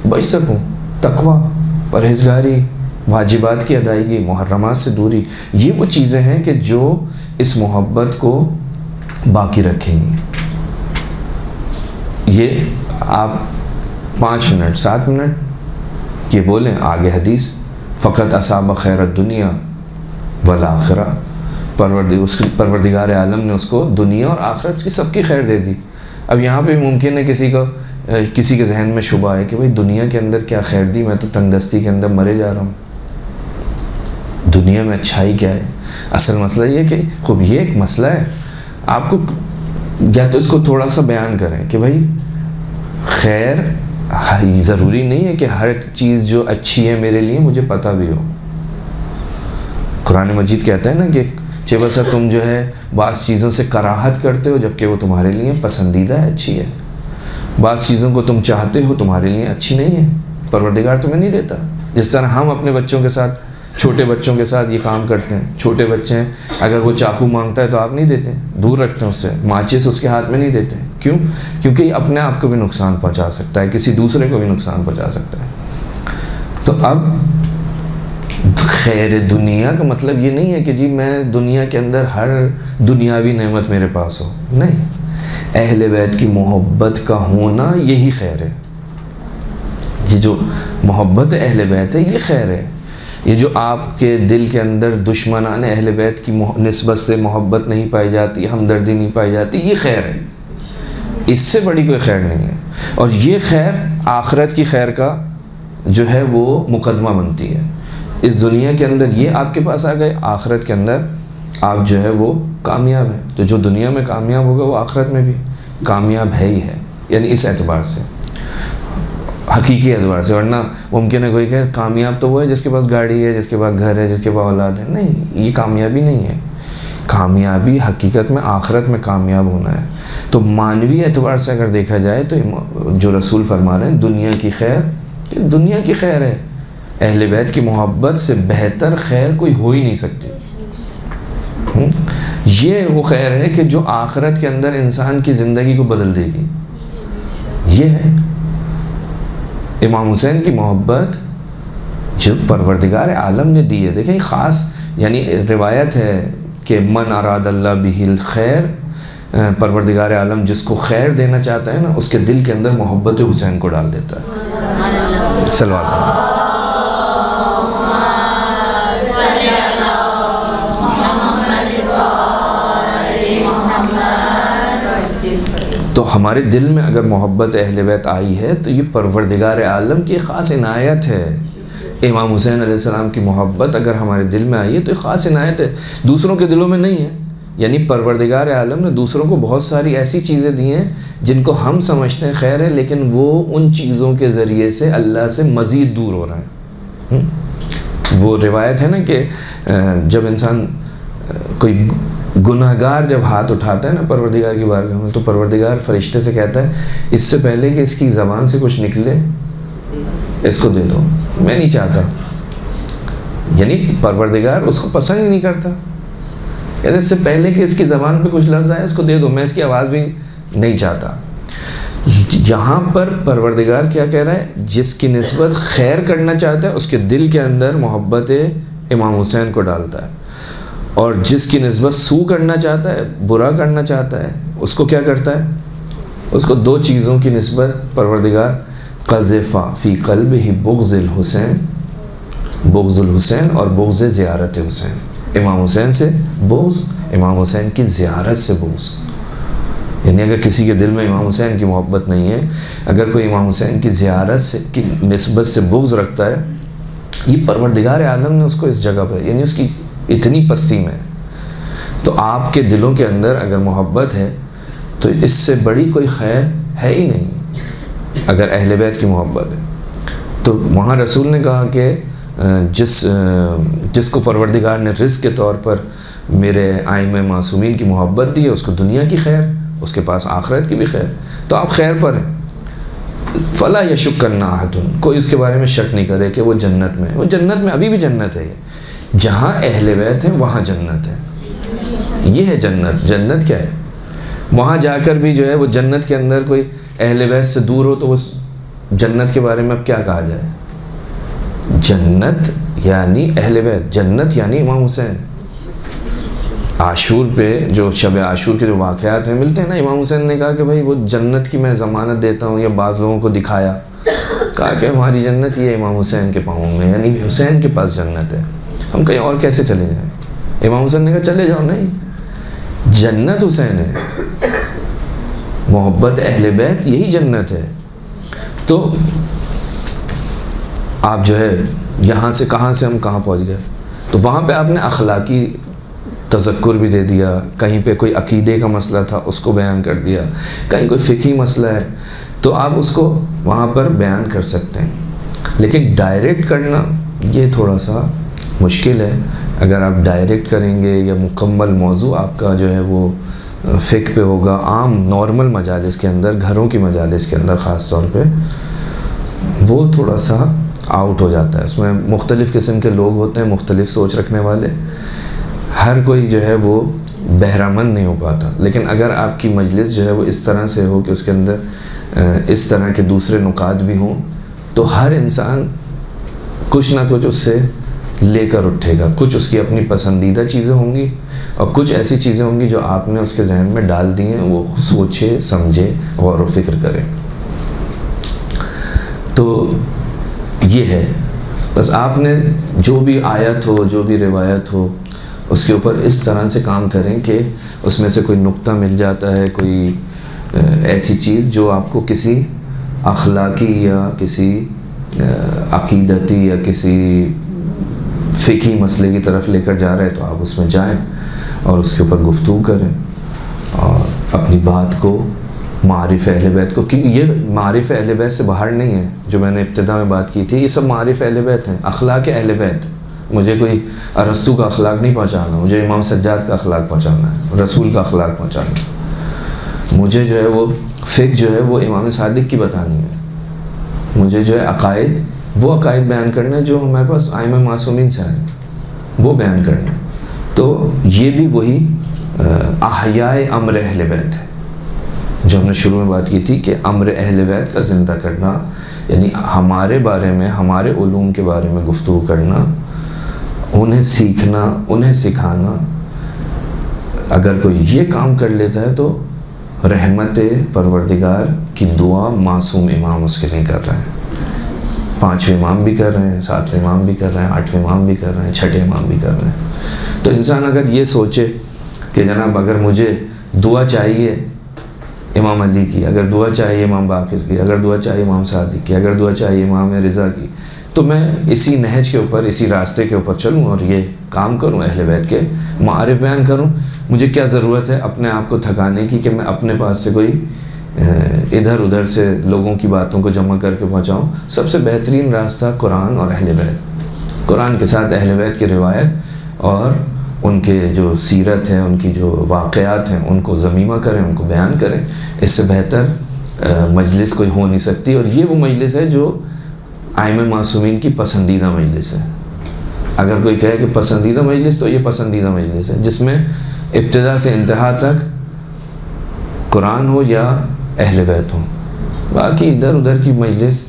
S1: बच सकूं। तकवा, परहेज़गारी, वाजिबात की अदायगी, मुहर्रमात से दूरी, ये वो चीज़ें हैं कि जो इस मोहब्बत को बाकी रखेंगी। ये आप 5 मिनट 7 मिनट ये बोलें, आगे हदीस फ़कत असाब खैरत दुनिया वल आखिरा, परवरदिगार आलम ने उसको दुनिया और आखिरत की सबकी खैर दे दी। अब यहाँ पे मुमकिन है किसी के जहन में शुबा है कि भाई दुनिया के अंदर क्या खैर दी, मैं तो तंगदस्ती के अंदर मरे जा रहा हूँ, दुनिया में अच्छाई क्या है? असल मसला ये कि खूब ये एक मसला है, आपको या तो इसको थोड़ा सा बयान करें कि भाई खैर ज़रूरी नहीं है कि हर चीज़ जो अच्छी है मेरे लिए मुझे पता भी हो। कुरान मजीद कहता है ना कि चेबसा तुम जो है बाज़ चीज़ों से कराहत करते हो जबकि वो तुम्हारे लिए पसंदीदा है, अच्छी है। बाज़ चीज़ों को तुम चाहते हो तुम्हारे लिए अच्छी नहीं है, परवरदिगार तुम्हें नहीं देता। जिस तरह हम अपने बच्चों के साथ, छोटे बच्चों के साथ ये काम करते हैं। छोटे बच्चे हैं, अगर वो चाकू मांगता है तो आप नहीं देते, दूर रखते हैं उससे, माचिस उसके हाथ में नहीं देते। क्यों? क्योंकि ये अपने आप को भी नुकसान पहुंचा सकता है, किसी दूसरे को भी नुकसान पहुंचा सकता है। तो अब खैर दुनिया का मतलब ये नहीं है कि जी मैं दुनिया के अंदर हर दुनियावी नेमत मेरे पास हो, नहीं। अहले बैत की मोहब्बत का होना यही खैर है। ये जो मोहब्बत अहले बैत है ये खैर है। ये जो आपके दिल के अंदर दुश्मनान अहले बैत की निस्बत से मोहब्बत नहीं पाई जाती, हमदर्दी नहीं पाई जाती, ये खैर है। इससे बड़ी कोई खैर नहीं है। और ये खैर आखिरत की खैर का जो है वो मुकदमा बनती है। इस दुनिया के अंदर ये आपके पास आ गए, आखिरत के अंदर आप जो है वो कामयाब हैं। तो जो दुनिया में कामयाब होगा वो आखिरत में भी कामयाब है ही है, यानी इस एतबार से, हकीकी एतबार से। वरना मुमकिन है कोई कहे कामयाब तो वो है जिसके पास गाड़ी है, जिसके पास घर है, जिसके पास औलाद है। नहीं, ये कामयाबी नहीं है। कामयाबी हकीकत में आखिरत में कामयाब होना है। तो मानवी एतबार से अगर देखा जाए तो जो रसूल फरमा रहे हैं दुनिया की खैर, दुनिया की खैर है। अहले बैत की मोहब्बत से बेहतर खैर कोई हो ही नहीं सकती। ये वो खैर है कि जो आखिरत के अंदर इंसान की ज़िंदगी को बदल देगी। ये है इमाम हुसैन की मोहब्बत जो परवरदिगार आलम ने दी है। देखें ख़ास, यानी रिवायत है कि मन अरादल्लाह बिहिल खैर, परवरदिगार आलम जिसको खैर देना चाहता है ना, उसके दिल के अंदर मोहब्बत हुसैन को डाल देता है। सल्लल्लाहु। तो हमारे दिल में अगर मोहब्बत अहले बैत आई है तो ये परवरदिगार आलम की ख़ास इनायत है। इमाम हुसैन अलैहिस्सलाम की मोहब्बत अगर हमारे दिल में आई है तो ख़ास इनायत है, दूसरों के दिलों में नहीं है। यानी परवरदिगार आलम ने दूसरों को बहुत सारी ऐसी चीज़ें दी हैं जिनको हम समझते हैं खैर है, लेकिन वो उन चीज़ों के ज़रिए से अल्लाह से मज़ीद दूर हो रहा है। वो रिवायत है ना कि जब इंसान कोई गुनाहगार जब हाथ उठाता है ना परवरदिगार की बारगाह में, तो परवरदिगार फरिश्ते से कहता है इससे पहले कि इसकी ज़बान से कुछ निकले इसको दे दो, मैं नहीं चाहता। यानी परवरदिगार उसको पसंद ही नहीं करता, कहते इससे पहले कि इसकी ज़बान पे कुछ लफ्ज़ आए इसको दे दो, मैं इसकी आवाज़ भी नहीं चाहता। यहाँ पर परवरदिगार क्या कह रहा है, जिसकी निस्बत खैर करना चाहता है उसके दिल के अंदर मोहब्बत इमाम हुसैन को डालता है, और जिसकी निस्बत सू करना चाहता है, बुरा करना चाहता है, उसको क्या करता है, उसको दो चीज़ों की निस्बत परवरदिगार क़ज़फ़ा फ़ी क़ल्बिही बुग़्ज़ुल हुसैन, बुग़्ज़ुल हुसैन और बुग़्ज़ ज़ियारत हुसैन। इमाम हुसैन से बुग़्ज़, इमाम हुसैन की ज़ियारत से बुग़्ज़। यानी अगर किसी के दिल में इमाम हुसैन की मोहब्बत नहीं है, अगर कोई इमाम हुसैन की ज़ियारत से की निस्बत से बुग़्ज़ रखता है, ये परवरदिगार आलम ने उसको इस जगह पर, यानी उसकी इतनी पस्ती में। तो आपके दिलों के अंदर अगर मोहब्बत है तो इससे बड़ी कोई खैर है ही नहीं, अगर अहले बैत की मोहब्बत है। तो वहाँ रसूल ने कहा कि जिसको परवरदिगार ने रिज़्क़ के तौर पर मेरे आइम्मा मासूमीन की मोहब्बत दी है, उसको दुनिया की खैर, उसके पास आखिरत की भी खैर। तो आप खैर पर हैं। फ़ला यशुक्कन्ना अहदुन, कोई उसके बारे में शक नहीं करे कि वो जन्नत में है। वो जन्नत में अभी भी जन्नत है, जहाँ अहले बैत हैं वहाँ जन्नत है। ये है जन्नत। जन्नत क्या है, वहाँ जाकर भी जो है वो जन्नत के अंदर कोई अहले बैत से दूर हो तो वो जन्नत के बारे में अब क्या कहा जाए। जन्नत यानी अहले बैत, जन्नत यानी इमाम हुसैन। आशूर पे जो शब आशूर के जो वाक़यात हैं मिलते हैं ना, इमाम हुसैन ने कहा कि भाई वो जन्नत की मैं ज़मानत देता हूँ, या बाज़ लोगों को दिखाया, कहा कि हमारी जन्नत ये इमाम हुसैन के पाँवों में, यानी हुसैन के पास जन्नत है, हम कहीं और कैसे चले जाएं। इमाम हुसैन ने कहा चले जाओ, नहीं, जन्नत हुसैन है, मोहब्बत अहले बैत यही जन्नत है। तो आप जो है यहाँ से कहाँ से हम कहाँ पहुँच गए। तो वहाँ पे आपने अखलाकी तज़क्कुर भी दे दिया, कहीं पे कोई अकीदे का मसला था उसको बयान कर दिया, कहीं कोई फ़िक़ही मसला है तो आप उसको वहाँ पर बयान कर सकते हैं। लेकिन डायरेक्ट करना ये थोड़ा सा मुश्किल है। अगर आप डायरेक्ट करेंगे या मुकम्मल मौजू आपका जो है वो फ़िक़्ह पे होगा, आम नॉर्मल मजालिस के अंदर, घरों की मजालिस के अंदर ख़ास तौर पे, वो थोड़ा सा आउट हो जाता है। उसमें मुख्तलिफ़ किस्म के लोग होते हैं, मुख्तलिफ़ सोच रखने वाले, हर कोई जो है वो बहरामंद नहीं हो पाता। लेकिन अगर आपकी मजलिस जो है वो इस तरह से हो कि उसके अंदर इस तरह के दूसरे नुकात भी हों, तो हर इंसान कुछ ना कुछ उससे लेकर उठेगा। कुछ उसकी अपनी पसंदीदा चीज़ें होंगी और कुछ ऐसी चीज़ें होंगी जो आपने उसके जहन में डाल दी हैं, वो सोचे समझे गौर व फिक्र करे। तो ये है, बस आपने जो भी आयत हो, जो भी रिवायत हो, उसके ऊपर इस तरह से काम करें कि उसमें से कोई नुक्ता मिल जाता है, कोई ऐसी चीज़ जो आपको किसी अखलाकी या किसी अकीदती या किसी फ़िक़ही मसले की तरफ लेकर जा रहे हैं, तो आप उसमें जाएं और उसके ऊपर गुफ्तगू करें और अपनी बात को मारिफ़ अहले बैत को, क्योंकि ये मारिफ़ अहले बैत से बाहर नहीं है। जो मैंने इब्तिदा में बात की थी, ये सब मारिफ़ अहले बैत हैं, अखलाक अहले बैत। मुझे कोई अरस्तु का अखलाक नहीं पहुँचाना, मुझे इमाम सज्जाद का अखलाक पहुँचाना है, रसूल का अखलाक पहुँचाना है। मुझे जो है वो फ़िक़्ह जो है वो इमाम सादिक़ की बतानी है, मुझे जो है अक़ाइद वो अकायद बयान करना है जो हमारे पास आइमा मासूमीन से आए, वो बयान करना है। तो ये भी वही अहयाए अम्र अहले बैत है जो हमने शुरू में बात की थी कि अम्र अहले बैत का ज़िंदा करना, यानी हमारे बारे में, हमारे उलूम के बारे में गुफ्तगू करना, उन्हें सीखना, उन्हें सिखाना। अगर कोई ये काम कर लेता है तो रहमत परवरदिगार की दुआ मासूम इमाम उसके लिए कर रहा है। 5वें इमाम भी कर रहे हैं, 7वें इमाम भी कर रहे हैं, 8वें इमाम भी कर रहे हैं, 6ठे इमाम भी कर रहे हैं। तो इंसान अगर ये सोचे कि जनाब अगर मुझे दुआ चाहिए इमाम अली की, अगर दुआ चाहिए इमाम बाकिर की, अगर दुआ चाहिए इमाम सादिक की, अगर दुआ चाहिए इमाम रिज़ा की, तो मैं इसी नहज के ऊपर, इसी रास्ते के ऊपर चलूँ और ये काम करूँ, अहले बैत के मारिफ बयान करूँ। मुझे क्या ज़रूरत है अपने आप को थकाने की कि मैं अपने पास से कोई इधर उधर से लोगों की बातों को जमा करके पहुँचाऊँ। सबसे बेहतरीन रास्ता कुरान और अहले बैत, कुरान के साथ अहले बैत की रिवायत और उनके जो सीरत है, उनकी जो वाक़यात हैं, उनको ज़मीमा करें, उनको बयान करें। इससे बेहतर मजलिस कोई हो नहीं सकती। और ये वो मजलिस है जो आइम मासूमीन की पसंदीदा मजलिस है। अगर कोई कहे कि पसंदीदा मजलिस, तो ये पसंदीदा मजलिस है जिसमें इब्तिदा से इंतहा तक कुरान हो या अहले बैत हो। बाकी इधर उधर की मजलिस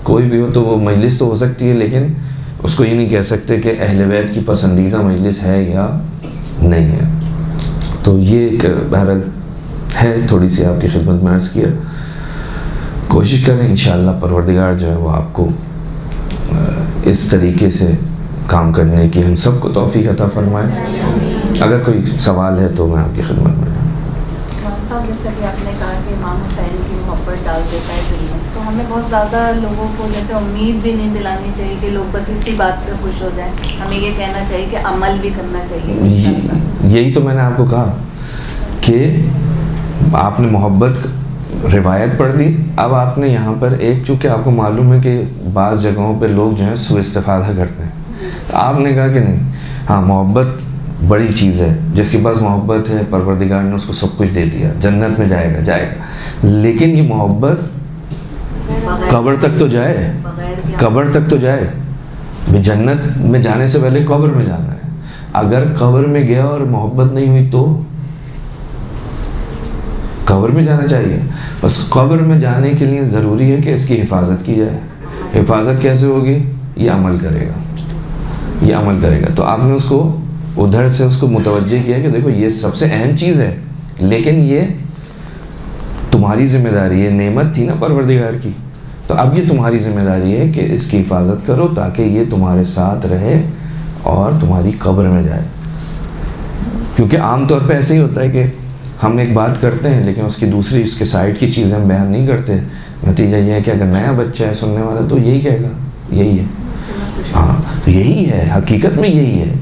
S1: कोई भी हो तो वो मजलिस तो हो सकती है, लेकिन उसको ये नहीं कह सकते कि अहले बैत की पसंदीदा मजलिस है या नहीं है। तो ये एक बहरहाल है, थोड़ी सी आपकी खिदमत में अर्ज़ किया। कोशिश करें इंशाअल्लाह परवरदिगार जो है वो आपको इस तरीके से काम करने की हम सबको तौफीक अता फरमाए। अगर कोई सवाल है तो मैं आपकी खिदमत में।
S2: जैसे कि आपने कहा कि इमाम हुसैन की मोहब्बत डाल देता है दिल में, तो हमें बहुत ज़्यादा लोगों को जैसे उम्मीद भी नहीं दिलानी चाहिए कि लोग बस इसी बात पे खुश हो जाएं। हमें ये कहना चाहिए कि अमल भी करना चाहिए।
S1: यही तो मैंने आपको कहा कि आपने मोहब्बत रिवायत पढ़ दी। अब आपने यहाँ पर एक, चूँकि आपको मालूम है कि बाज़ जगहों पर लोग जो हैं सुइस्तिफ़ादा करते हैं, आपने कहा कि नहीं, हाँ मोहब्बत बड़ी चीज़ है। जिसके पास मोहब्बत है परवरदिगार ने उसको सब कुछ दे दिया, जन्नत में जाएगा। लेकिन ये मोहब्बत कब्र तक तो जाए, कब्र तक तो जाए। जन्नत में जाने से पहले कब्र में जाना है। अगर कब्र में गया और मोहब्बत नहीं हुई तो कब्र में जाना चाहिए। बस कब्र में जाने के लिए ज़रूरी है कि इसकी हिफाजत की जाए। हिफाजत कैसे होगी? ये अमल करेगा, ये अमल करेगा। तो आपने उसको उधर से उसको मुतवज्जे किया कि देखो ये सबसे अहम चीज़ है, लेकिन ये तुम्हारी ज़िम्मेदारी है। नेमत थी ना परवरदिगार की, तो अब ये तुम्हारी ज़िम्मेदारी है कि इसकी हिफाजत करो ताकि ये तुम्हारे साथ रहे और तुम्हारी कब्र में जाए। क्योंकि आम तौर पे ऐसे ही होता है कि हम एक बात करते हैं लेकिन उसकी दूसरी, उसके साइड की चीज़ें हम बयान नहीं करते। नतीजा ये है कि अगर नया बच्चा है सुनने वाला तो यही कहेगा यही है, हाँ यही है, हकीकत में यही है।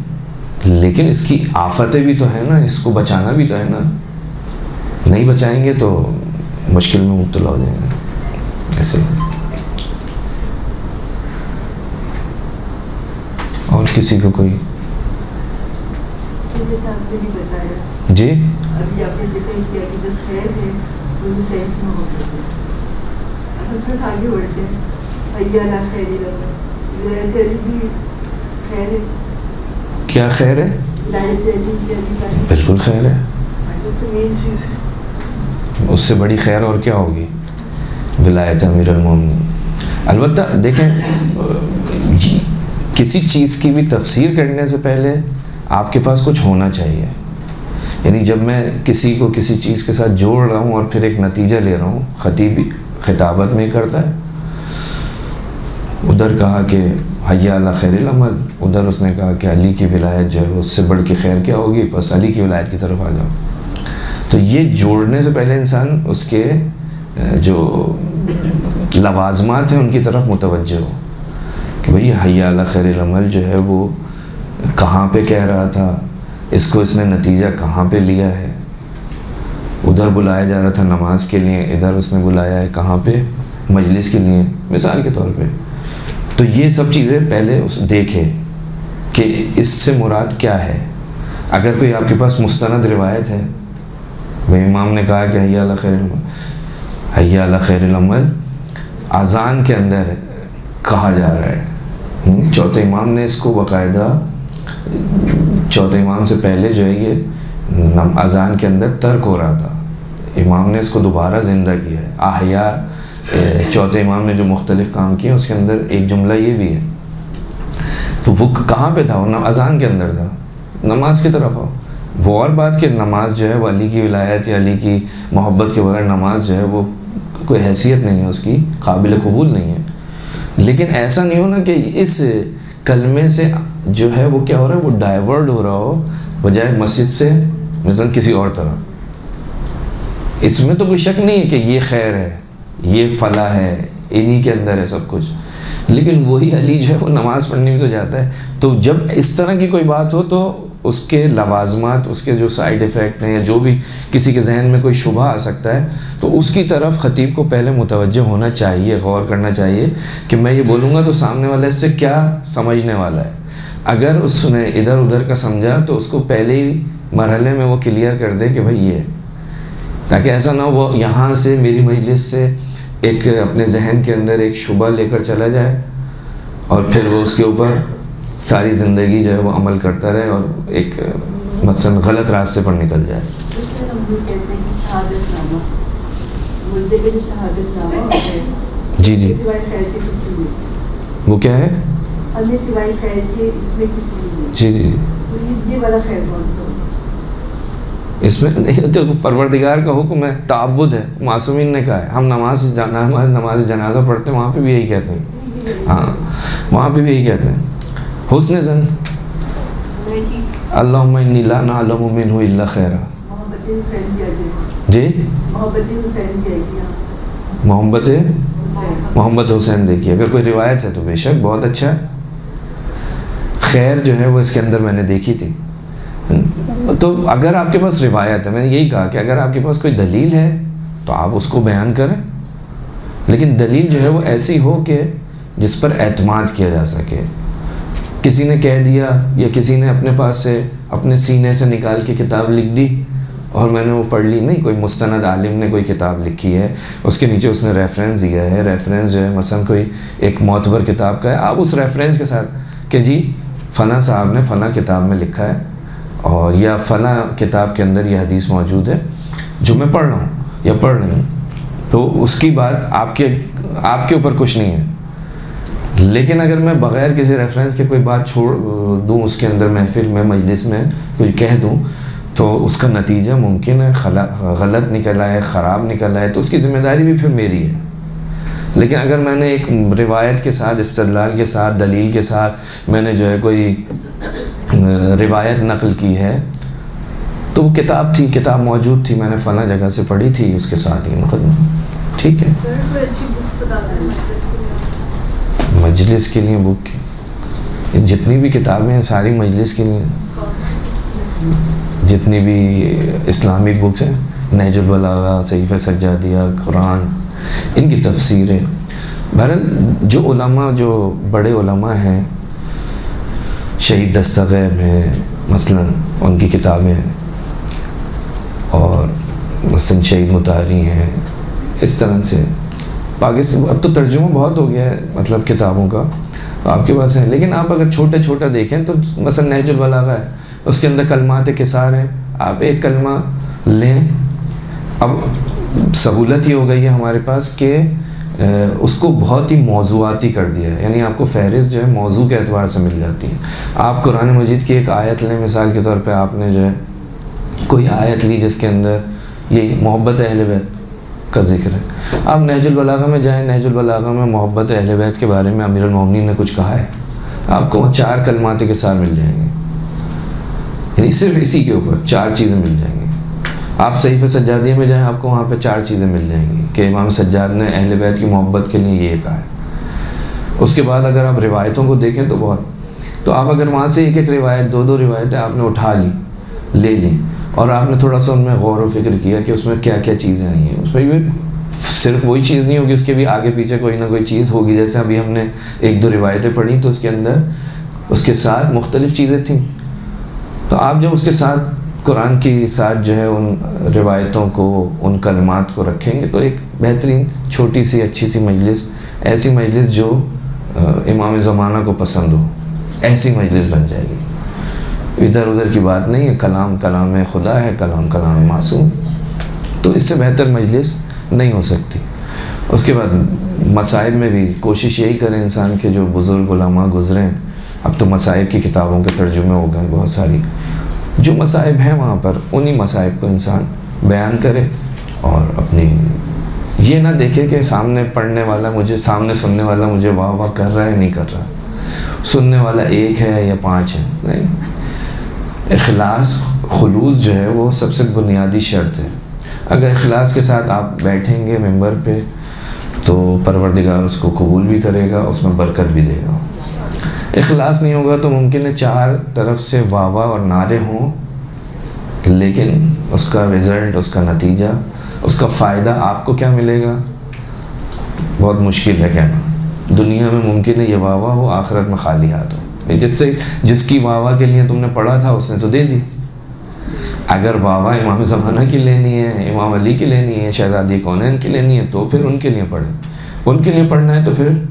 S1: लेकिन इसकी आफतें भी तो है ना, इसको बचाना भी तो है ना। नहीं बचाएंगे तो मुश्किल में मुब्तला हो जाएंगे। ऐसे और किसी को कोई जी?
S3: अभी आपने जिक्र किया कि जो खैर है वो हुसैन की मोहब्बत है। अब बस आगे बढ़ते हैं। अय्या ला खैरी लायत अली भी खैर है।
S1: क्या खैर है?
S3: लायत अली की अली
S1: बिल्कुल खैर है,
S3: तो मेन चीज़ है।
S1: उससे बड़ी खैर और क्या होगी? विलायत अमीरुल मोमिनीन। अलबत्ता देखें, किसी चीज़ की भी तफसीर करने से पहले आपके पास कुछ होना चाहिए। यानी जब मैं किसी को किसी चीज़ के साथ जोड़ रहा हूँ और फिर एक नतीजा ले रहा हूँ, ख़तीब खिताबत में करता है। उधर कहा कि हय्या अला खैरिल अमल, उधर उसने कहा कि अली की विलायत जो है उससे बढ़ के खैर क्या होगी, बस अली की विलायत की तरफ आ जाओ। तो ये जोड़ने से पहले इंसान उसके जो लवाज़मात हैं उनकी तरफ मुतवज्जे हो कि भाई हय्या अला खैरिल अमल जो है वो कहाँ पे कह रहा था, इसको इसने नतीजा कहाँ पे लिया है। उधर बुलाया जा रहा था नमाज के लिए, इधर उसने बुलाया है कहाँ पे, मजलिस के लिए, मिसाल के तौर पे। तो ये सब चीज़ें पहले उस देखे कि इससे मुराद क्या है। अगर कोई आपके पास मुस्तनद रिवायत है, भाई इमाम ने कहा कि हय्या अला खैरिल अमल, हय्या अला खैरिल अमल अज़ान के अंदर कहा जा रहा है। चौथे इमाम ने इसको बाकायदा, चौथे इमाम से पहले जो है ये अजान के अंदर तर्क हो रहा था, इमाम ने इसको दोबारा ज़िंदा किया है। आहया चौथे इमाम ने जो मुख्तलिफ़ काम किए उसके अंदर एक जुमला ये भी है। तो वो कहाँ पे था? वो अजान के अंदर था, नमाज की तरफ आओ। वो और बात कि नमाज जो है वो अली की विलायत या अली की मोहब्बत के बगैर नमाज जो है वो कोई हैसियत नहीं है, उसकी काबिल कबूल नहीं है। लेकिन ऐसा नहीं हो ना कि इस कलमे से जो है वो क्या हो रहा है, वो डाइवर्ट हो रहा हो बजाय मस्जिद से मतलब किसी और तरफ। इसमें तो कोई शक नहीं है कि ये खैर है, ये फला है, इन्हीं के अंदर है सब कुछ। लेकिन वही अली जो है वो नमाज़ पढ़ने भी तो जाता है। तो जब इस तरह की कोई बात हो तो उसके लवाजमात, उसके जो साइड इफ़ेक्ट हैं या जो भी किसी के जहन में कोई शुबा आ सकता है, तो उसकी तरफ ख़तीब को पहले मुतवज्जह होना चाहिए, गौर करना चाहिए कि मैं ये बोलूँगा तो सामने वाले इससे क्या समझने वाला है। अगर उसने इधर उधर का समझा तो उसको पहले ही मरहले में वो क्लियर कर दे कि भाई ये, ताकि ऐसा ना हो वो यहाँ से मेरी मजलिस से एक अपने जहन के अंदर एक शुबा लेकर चला जाए और फिर वो उसके ऊपर सारी ज़िंदगी जो है वो अमल करता रहे और एक मसलन गलत रास्ते पर निकल जाए। जी जी, वो क्या है? जी जी, इसमें नहीं तो परवरदिगार का हुक्म है, ताअब्बुद है, मासूमीन ने कहा है। हम नमाज जनाजा पढ़ते हैं, वहाँ पे भी यही कहते हैं। हाँ, वहाँ पे भी यही कहते हैं, हुस्न ज़न अल्लाहुम्मा इन्नी ला नअलमु मिन्हु इल्ला खैरा। जी, मोहम्मद हुसैन देखिए, अगर कोई रिवायत है तो बेशक बहुत अच्छा है। खैर जो है वो इसके अंदर मैंने देखी थी। तो अगर आपके पास रिवायत है, मैंने यही कहा कि अगर आपके पास कोई दलील है तो आप उसको बयान करें, लेकिन दलील जो है वो ऐसी हो कि जिस पर एतमाद किया जा सके। किसी ने कह दिया या किसी ने अपने पास से अपने सीने से निकाल के किताब लिख दी और मैंने वो पढ़ ली, नहीं, कोई मुस्तनद आलिम ने कोई किताब लिखी है, उसके नीचे उसने रेफरेंस दिया है, रेफरेंस जो है मसलन कोई एक मोतबर किताब का है, आप उस रेफरेंस के साथ कि जी फ़लाँ साहब ने फ़लाँ किताब में लिखा है और या फ़लाँ किताब के अंदर यह हदीस मौजूद है जो मैं पढ़ रहा हूँ या पढ़ रही हूँ, तो उसकी बात आपके ऊपर कुछ नहीं है। लेकिन अगर मैं बग़ैर किसी रेफरेंस के कोई बात छोड़ दूँ उसके अंदर महफिल में, मजलिस में कुछ कह दूँ, तो उसका नतीजा मुमकिन है गलत निकल आए, ख़राब निकल आए, तो उसकी ज़िम्मेदारी भी फिर मेरी है। लेकिन अगर मैंने एक रिवायत के साथ, इस्तदलाल के साथ, दलील के साथ मैंने जो है कोई रिवायत नकल की है, तो वो किताब थी, किताब मौजूद थी, मैंने फ़लाँ जगह से पढ़ी थी, उसके साथ ही मुकदमा, ठीक है। मजलिस के लिए बुक की जितनी भी किताबें हैं सारी मजलिस के लिए, जितनी भी इस्लामिक बुक्स हैं, नहजुल बलागा, सहीफ़ सज्जादिया, कुरान, इनकी तफसीरें, बहरहाल जो उलमा, जो बड़े उलमा हैं, शहीद दस्तगैब हैं मसलन, उनकी किताबें हैं, और मसलन शहीद मुताहरी हैं, इस तरह से पाकिस्तान अब तो तर्जुमा बहुत हो गया है मतलब किताबों का, तो आपके पास है। लेकिन आप अगर छोटा देखें तो मसलन नहजुल बलागा है, उसके अंदर कलमात किसार हैं, आप एक कलमा लें। अब सहूलत ही हो गई है हमारे पास कि उसको बहुत ही मौज़ूआती कर दिया है, यानी आपको फ़हरिस्त जो है मौजू के एतबार से मिल जाती है। आप कुरान मजीद की एक आयत लें, मिसाल के तौर पे आपने जो है कोई आयत ली जिसके अंदर यही मोहब्बत अहले बैत का जिक्र है, आप नहजुल बलागा में जाएं, नहजुल बलागा में मोहब्बत अहले बैत के बारे में अमीरुल मोमिनीन ने कुछ कहा है, आपको 4 कलमात के साथ मिल जाएंगे, यानी सिर्फ इसी के ऊपर 4 चीज़ें मिल जाएंगी। आप सहीफ़ सज्जादिया में जाएं, आपको वहाँ पे 4 चीज़ें मिल जाएंगी कि इमाम सज्जाद ने अहले बैत की मोहब्बत के लिए ये कहा है। उसके बाद अगर आप रिवायतों को देखें तो बहुत, तो आप अगर वहाँ से एक रिवायत, 2 रिवायतें आपने उठा ली, ले ली, और आपने थोड़ा सा उनमें गौर व फिक्र किया कि उसमें क्या क्या चीज़ें आई हैं, उसमें भी सिर्फ वही चीज़ नहीं होगी, उसके भी आगे पीछे कोई ना कोई चीज़ होगी। जैसे अभी हमने 1-2 रिवायतें पढ़ी तो उसके अंदर उसके साथ मुख्तलिफ़ चीज़ें थीं, तो आप जब उसके साथ कुरान के साथ जो है उन रिवायतों को, उन कलमात को रखेंगे तो एक बेहतरीन छोटी सी अच्छी सी मजलिस, ऐसी मजलिस जो इमाम ज़माना को पसंद हो, ऐसी मजलिस बन जाएगी। इधर उधर की बात नहीं है, कलाम कलाम खुदा है, कलाम कलाम मासूम। तो इससे बेहतर मजलिस नहीं हो सकती। उसके बाद मसाइब में भी कोशिश यही करें इंसान के, जो बुज़ुर्ग उलमा गुज़रे, अब तो मसाइब की किताबों के तर्जुमे हो गए बहुत सारी, जो मसाइब हैं वहाँ पर उन्हीं मसाइब को इंसान बयान करे और अपनी ये ना देखे कि सामने पढ़ने वाला मुझे, सामने सुनने वाला मुझे वाह वाह कर रहा है नहीं कर रहा, सुनने वाला एक है या 5 है, नहीं। इखलास खुलूस जो है वो सबसे बुनियादी शर्त है। अगर इखलास के साथ आप बैठेंगे मिंबर पे तो परवरदिगार उसको कबूल भी करेगा, उसमें बरकत भी देगा। इखलास नहीं होगा तो मुमकिन है 4 तरफ से वाह वाह और नारे हों, लेकिन उसका रिज़ल्ट, उसका नतीजा, उसका फ़ायदा आपको क्या मिलेगा बहुत मुश्किल है कहना। दुनिया में मुमकिन है ये वाह वाह हो, आखिरत में खाली हाथ हो। जिससे जिसकी वाह वाह के लिए तुमने पढ़ा था उसने तो दे दी। अगर वाह वाह इमाम ज़माना की लेनी है, इमाम अली की लेनी है, शहज़ादी कौनैन की लेनी है, तो फिर उनके लिए पढ़ें। उनके लिए पढ़ना है तो फिर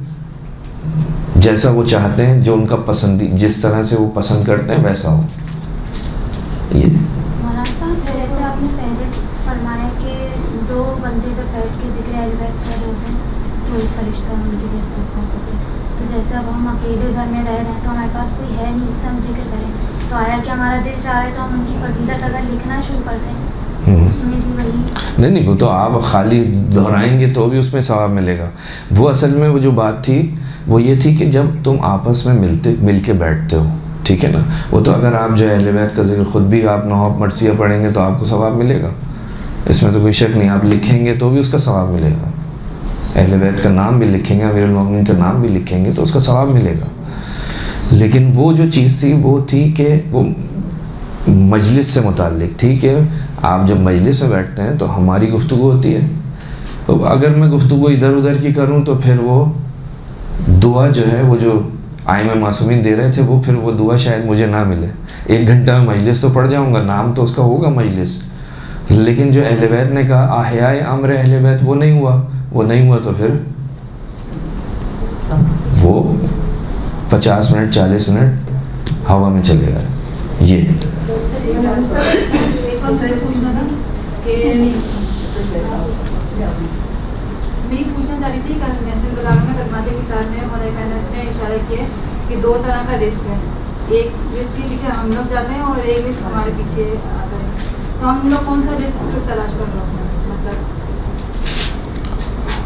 S1: जैसा वो चाहते हैं, जो उनका पसंदी, जिस तरह से वो पसंद करते हैं वैसा हो। ये
S4: जैसे आपने पहले फरमाया कि 2 बंदे जब बैठ के ज़िक्र अहल बैत कर रहे होते हैं तो एक फरिश्ता उनकी जस्तगीर करते हैं। तो जैसे अब हम अकेले घर में रह रहे हैं तो हमारे पास कोई है नहीं जिससे हम जिक्र करें, तो आया कि हमारा दिल चाह रहे तो हम उनकी फजीलत अगर लिखना शुरू करते हैं उसमें भी वही
S1: नहीं, वो तो आप खाली दोहराएंगे तो भी उसमें सवाब मिलेगा। वो असल में वो जो बात थी वो ये थी कि जब तुम आपस में मिल के बैठते हो, ठीक है ना, वो तो अगर आप जो है अहले बैत का जिक्र खुद भी आप नौहब मरसिया पढ़ेंगे तो आपको सवाब मिलेगा, इसमें तो कोई शक नहीं। आप लिखेंगे तो भी उसका सवाब मिलेगा, अहले बैत का नाम भी लिखेंगे, अमीरुल मोमिनीन का नाम भी लिखेंगे तो उसका सवाब मिलेगा। लेकिन वो जो चीज़ थी वो थी कि वो मजलिस से मुताल्लिक थी कि आप जब मजलिस में बैठते हैं तो हमारी गुफ्तगू होती है। तो अगर मैं गुफ्तगू इधर उधर की करूं तो फिर वो दुआ जो है, वो जो आइम मासूमीन दे रहे थे, वो फिर वो दुआ शायद मुझे ना मिले। 1 घंटा में मजलिस तो पढ़ जाऊंगा, नाम तो उसका होगा मजलिस, लेकिन जो अहले बैत ने कहा आहियाए अम्र अहले बैत, वो नहीं हुआ तो फिर वो 50 मिनट 40 मिनट हवा में चले गए। ये
S5: मैं पूछना चाह रही थी, में इशारा किया कि 2 तरह का रिस्क है, एक रिस्क के पीछे हम लोग जाते हैं और एक रिस्क हमारे पीछे आता है। तो हम लोग कौन सा रिस्क तलाश कर रहे हैं, मतलब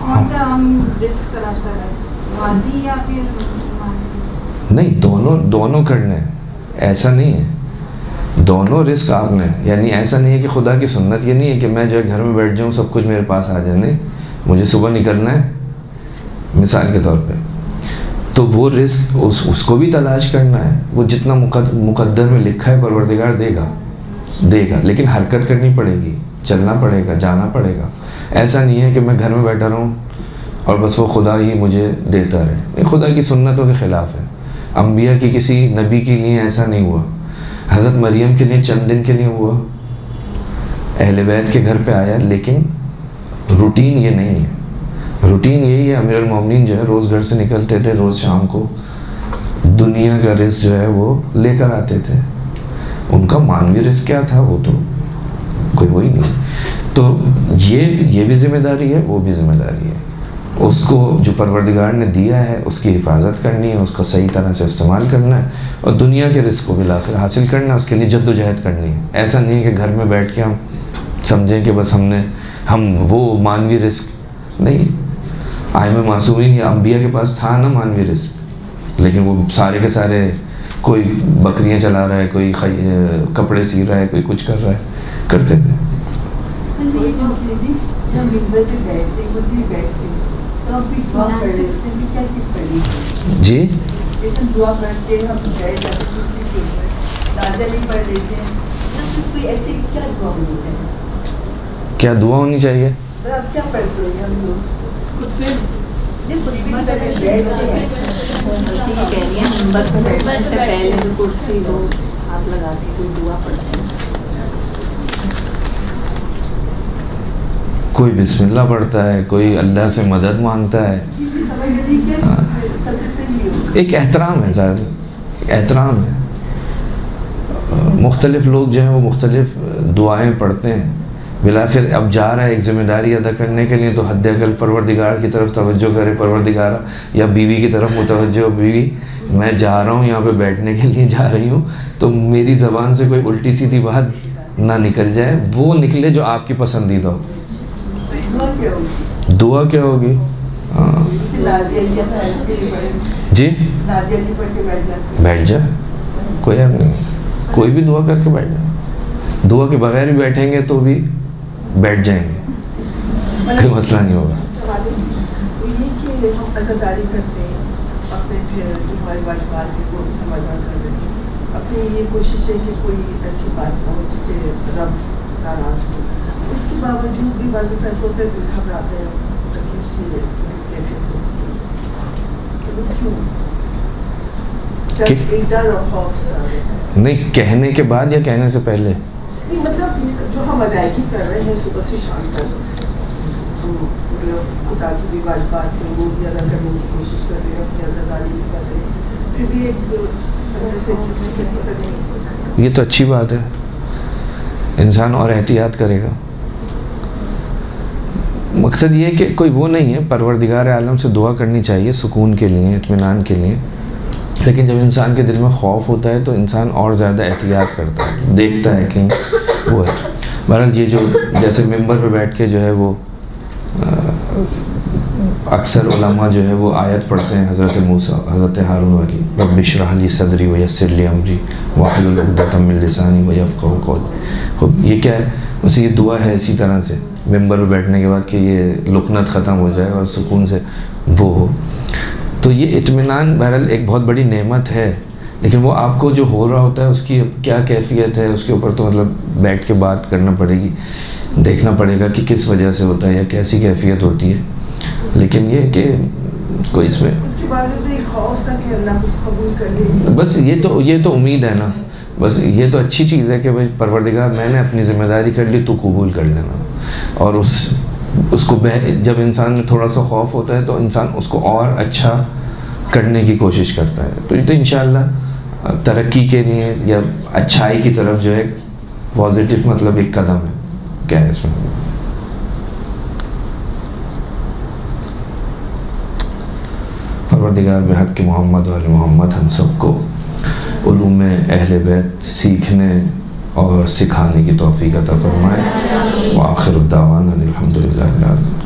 S5: कौन सा हम रिस्क तलाश कर रहे हैं, वादी या फिर
S1: नहीं? दोनों करने हैं, ऐसा नहीं है। दोनों रिस्क आपने, यानी ऐसा नहीं है कि खुदा की सुन्नत ये नहीं है कि मैं जो है घर में बैठ जाऊँ सब कुछ मेरे पास आ जाए। नहीं, मुझे सुबह निकलना है मिसाल के तौर पे, तो वो रिस्क उसको भी तलाश करना है। वो जितना मुकद्दर में लिखा है परवरदिगार देगा, लेकिन हरकत करनी पड़ेगी, चलना पड़ेगा, जाना पड़ेगा। ऐसा नहीं है कि मैं घर में बैठा रहूँ और बस वो खुदा ही मुझे देता रहे। नहीं, खुदा की सुन्नतों के ख़िलाफ़ है। अम्बिया की किसी नबी के लिए ऐसा नहीं हुआ। हज़रत मरियम के लिए चंद दिन के लिए हुआ, अहले बैत के घर पे आया, लेकिन रूटीन ये नहीं है। रूटीन यही है, अमीरुल मोमिनीन जो है रोज़ घर से निकलते थे, रोज़ शाम को दुनिया का रिस्क जो है वो लेकर आते थे। उनका मानवीय रिस्क क्या था, वो तो कोई वही नहीं। तो ये भी ज़िम्मेदारी है, वो भी ज़िम्मेदारी है। उसको जो परवरदिगार ने दिया है उसकी हिफाजत करनी है, उसका सही तरह से इस्तेमाल करना है, और दुनिया के रिस्क को बिलाखिर हासिल करना है, उसके लिए जद्दोजहद करनी है। ऐसा नहीं है कि घर में बैठ के हम समझें कि बस हम वो मानवीय रिस्क नहीं। आइम मासूमीन या अम्बिया के पास था ना मानवीय रिस्क, लेकिन वो सारे के सारे, कोई बकरियां चला रहा है, कोई कपड़े सी रहा है, कोई कुछ कर रहा है, करते थे। जी,
S3: दुआ करते हैं, हम पढ़ लेते हैं, कोई ऐसे क्या दुआ होनी चाहिए?
S1: क्या दुआ होनी चाहिए?
S3: आप क्या पढ़ते हैं? हम लोग
S2: से पहले जो कुर्सी वो हाथ लगा के कोई दुआ पढ़ते हैं,
S1: कोई बिस्मिल्लाह पढ़ता है, कोई अल्लाह से मदद मांगता है।
S3: सबसे
S1: एक एहतराम है, ज़्यादा एहतराम है। मुख्तलिफ़ लोग जो हैं वो मुख्तलिफ़ दुआएं पढ़ते हैं, बिलाखिर अब जा रहा है एक ज़िम्मेदारी अदा करने के लिए, तो हद अक़ल परवरदिगार की तरफ तवज्जो करे परवरदिगारा, या बीवी की तरफ मुतवज्जो, बीवी मैं जा रहा हूँ यहाँ पे बैठने के लिए जा रही हूँ, तो मेरी ज़बान से कोई उल्टी सीधी बात ना निकल जाए, वो निकले जो आपकी पसंदीदा हो। दुआ क्या होगी? जी बैठ जाए, कोई ऐप नहीं, कोई भी दुआ करके बैठ जाए, दुआ के बगैर भी बैठेंगे तो भी बैठ जाएंगे, कोई मसला नहीं होगा।
S3: अपनी ये कोशिश है कि कोई ऐसी बात ना हो जिससे रब नाराज़ हो, इसके बावजूद भी बाज़ ऐसा होता है दिल घबराते हैं, अजीब सी कैफियत होती है, तो क्यों? एक डर और खौफ सा
S1: नहीं, कहने के बाद या कहने से पहले?
S3: नहीं, मतलब जो हम अदायगी कर रहे हैं सुबह से शाम तक, खुदा की भी वाजिबात है वो भी अदा करने की कोशिश कर रहे हैं, अपनी आज़ादारी भी कर रहे हैं, फिर भी एक
S1: ये तो अच्छी बात है, इंसान और एहतियात करेगा। मकसद ये कि कोई वो नहीं है, परवरदिगार आलम से दुआ करनी चाहिए सुकून के लिए, इत्मीनान के लिए, लेकिन जब इंसान के दिल में खौफ होता है तो इंसान और ज़्यादा एहतियात करता है, देखता है कि वो है। बहरहाल ये जो जैसे मिंबर पे बैठ के जो है वो अक्सर उलमा जो है वो आयत पढ़ते हैं हज़रत मूसा हज़रत हारून वाली, रब्बि इश्रह ली सदरी व यस्सिर ली अमरी वाहलुल उक़दतम मिन लिसानी व यफ़क़हू क़ौली। ये क्या है? बस ये दुआ है इसी तरह से मिंबर पर बैठने के बाद कि ये लुकनत ख़त्म हो जाए और सुकून से वो हो। तो ये इत्मीनान बहरहाल एक बहुत बड़ी नेमत है, लेकिन वो आपको जो हो रहा होता है उसकी क्या कैफियत है उसके ऊपर तो मतलब बैठ के बात करना पड़ेगी, देखना पड़ेगा कि किस वजह से होता है या कैसी कैफियत होती है। लेकिन ये कि कोई इसमें
S3: उसके बाद खौफ सा कि अल्लाह को कबूल कर ले, बस
S1: ये तो उम्मीद है ना, बस ये तो अच्छी चीज़ है कि भाई परवरदिगार मैंने अपनी ज़िम्मेदारी कर ली, तू कबूल कर लेना। और उसको जब इंसान में थोड़ा सा खौफ होता है तो इंसान उसको और अच्छा करने की कोशिश करता है, तो ये तो इंशाअल्लाह तरक्की के लिए या अच्छाई की तरफ जो है पॉजिटिव मतलब एक कदम है। क्या है इसमें? परवरदिगार बिहक़ मोहम्मद व आले मोहम्मद हम सबको उलूम अहले बैत सीखने और सिखाने की तौफ़ीक़ अता फ़रमाए। व आखिर दावाना अनिल हम्दुलिल्लाहि।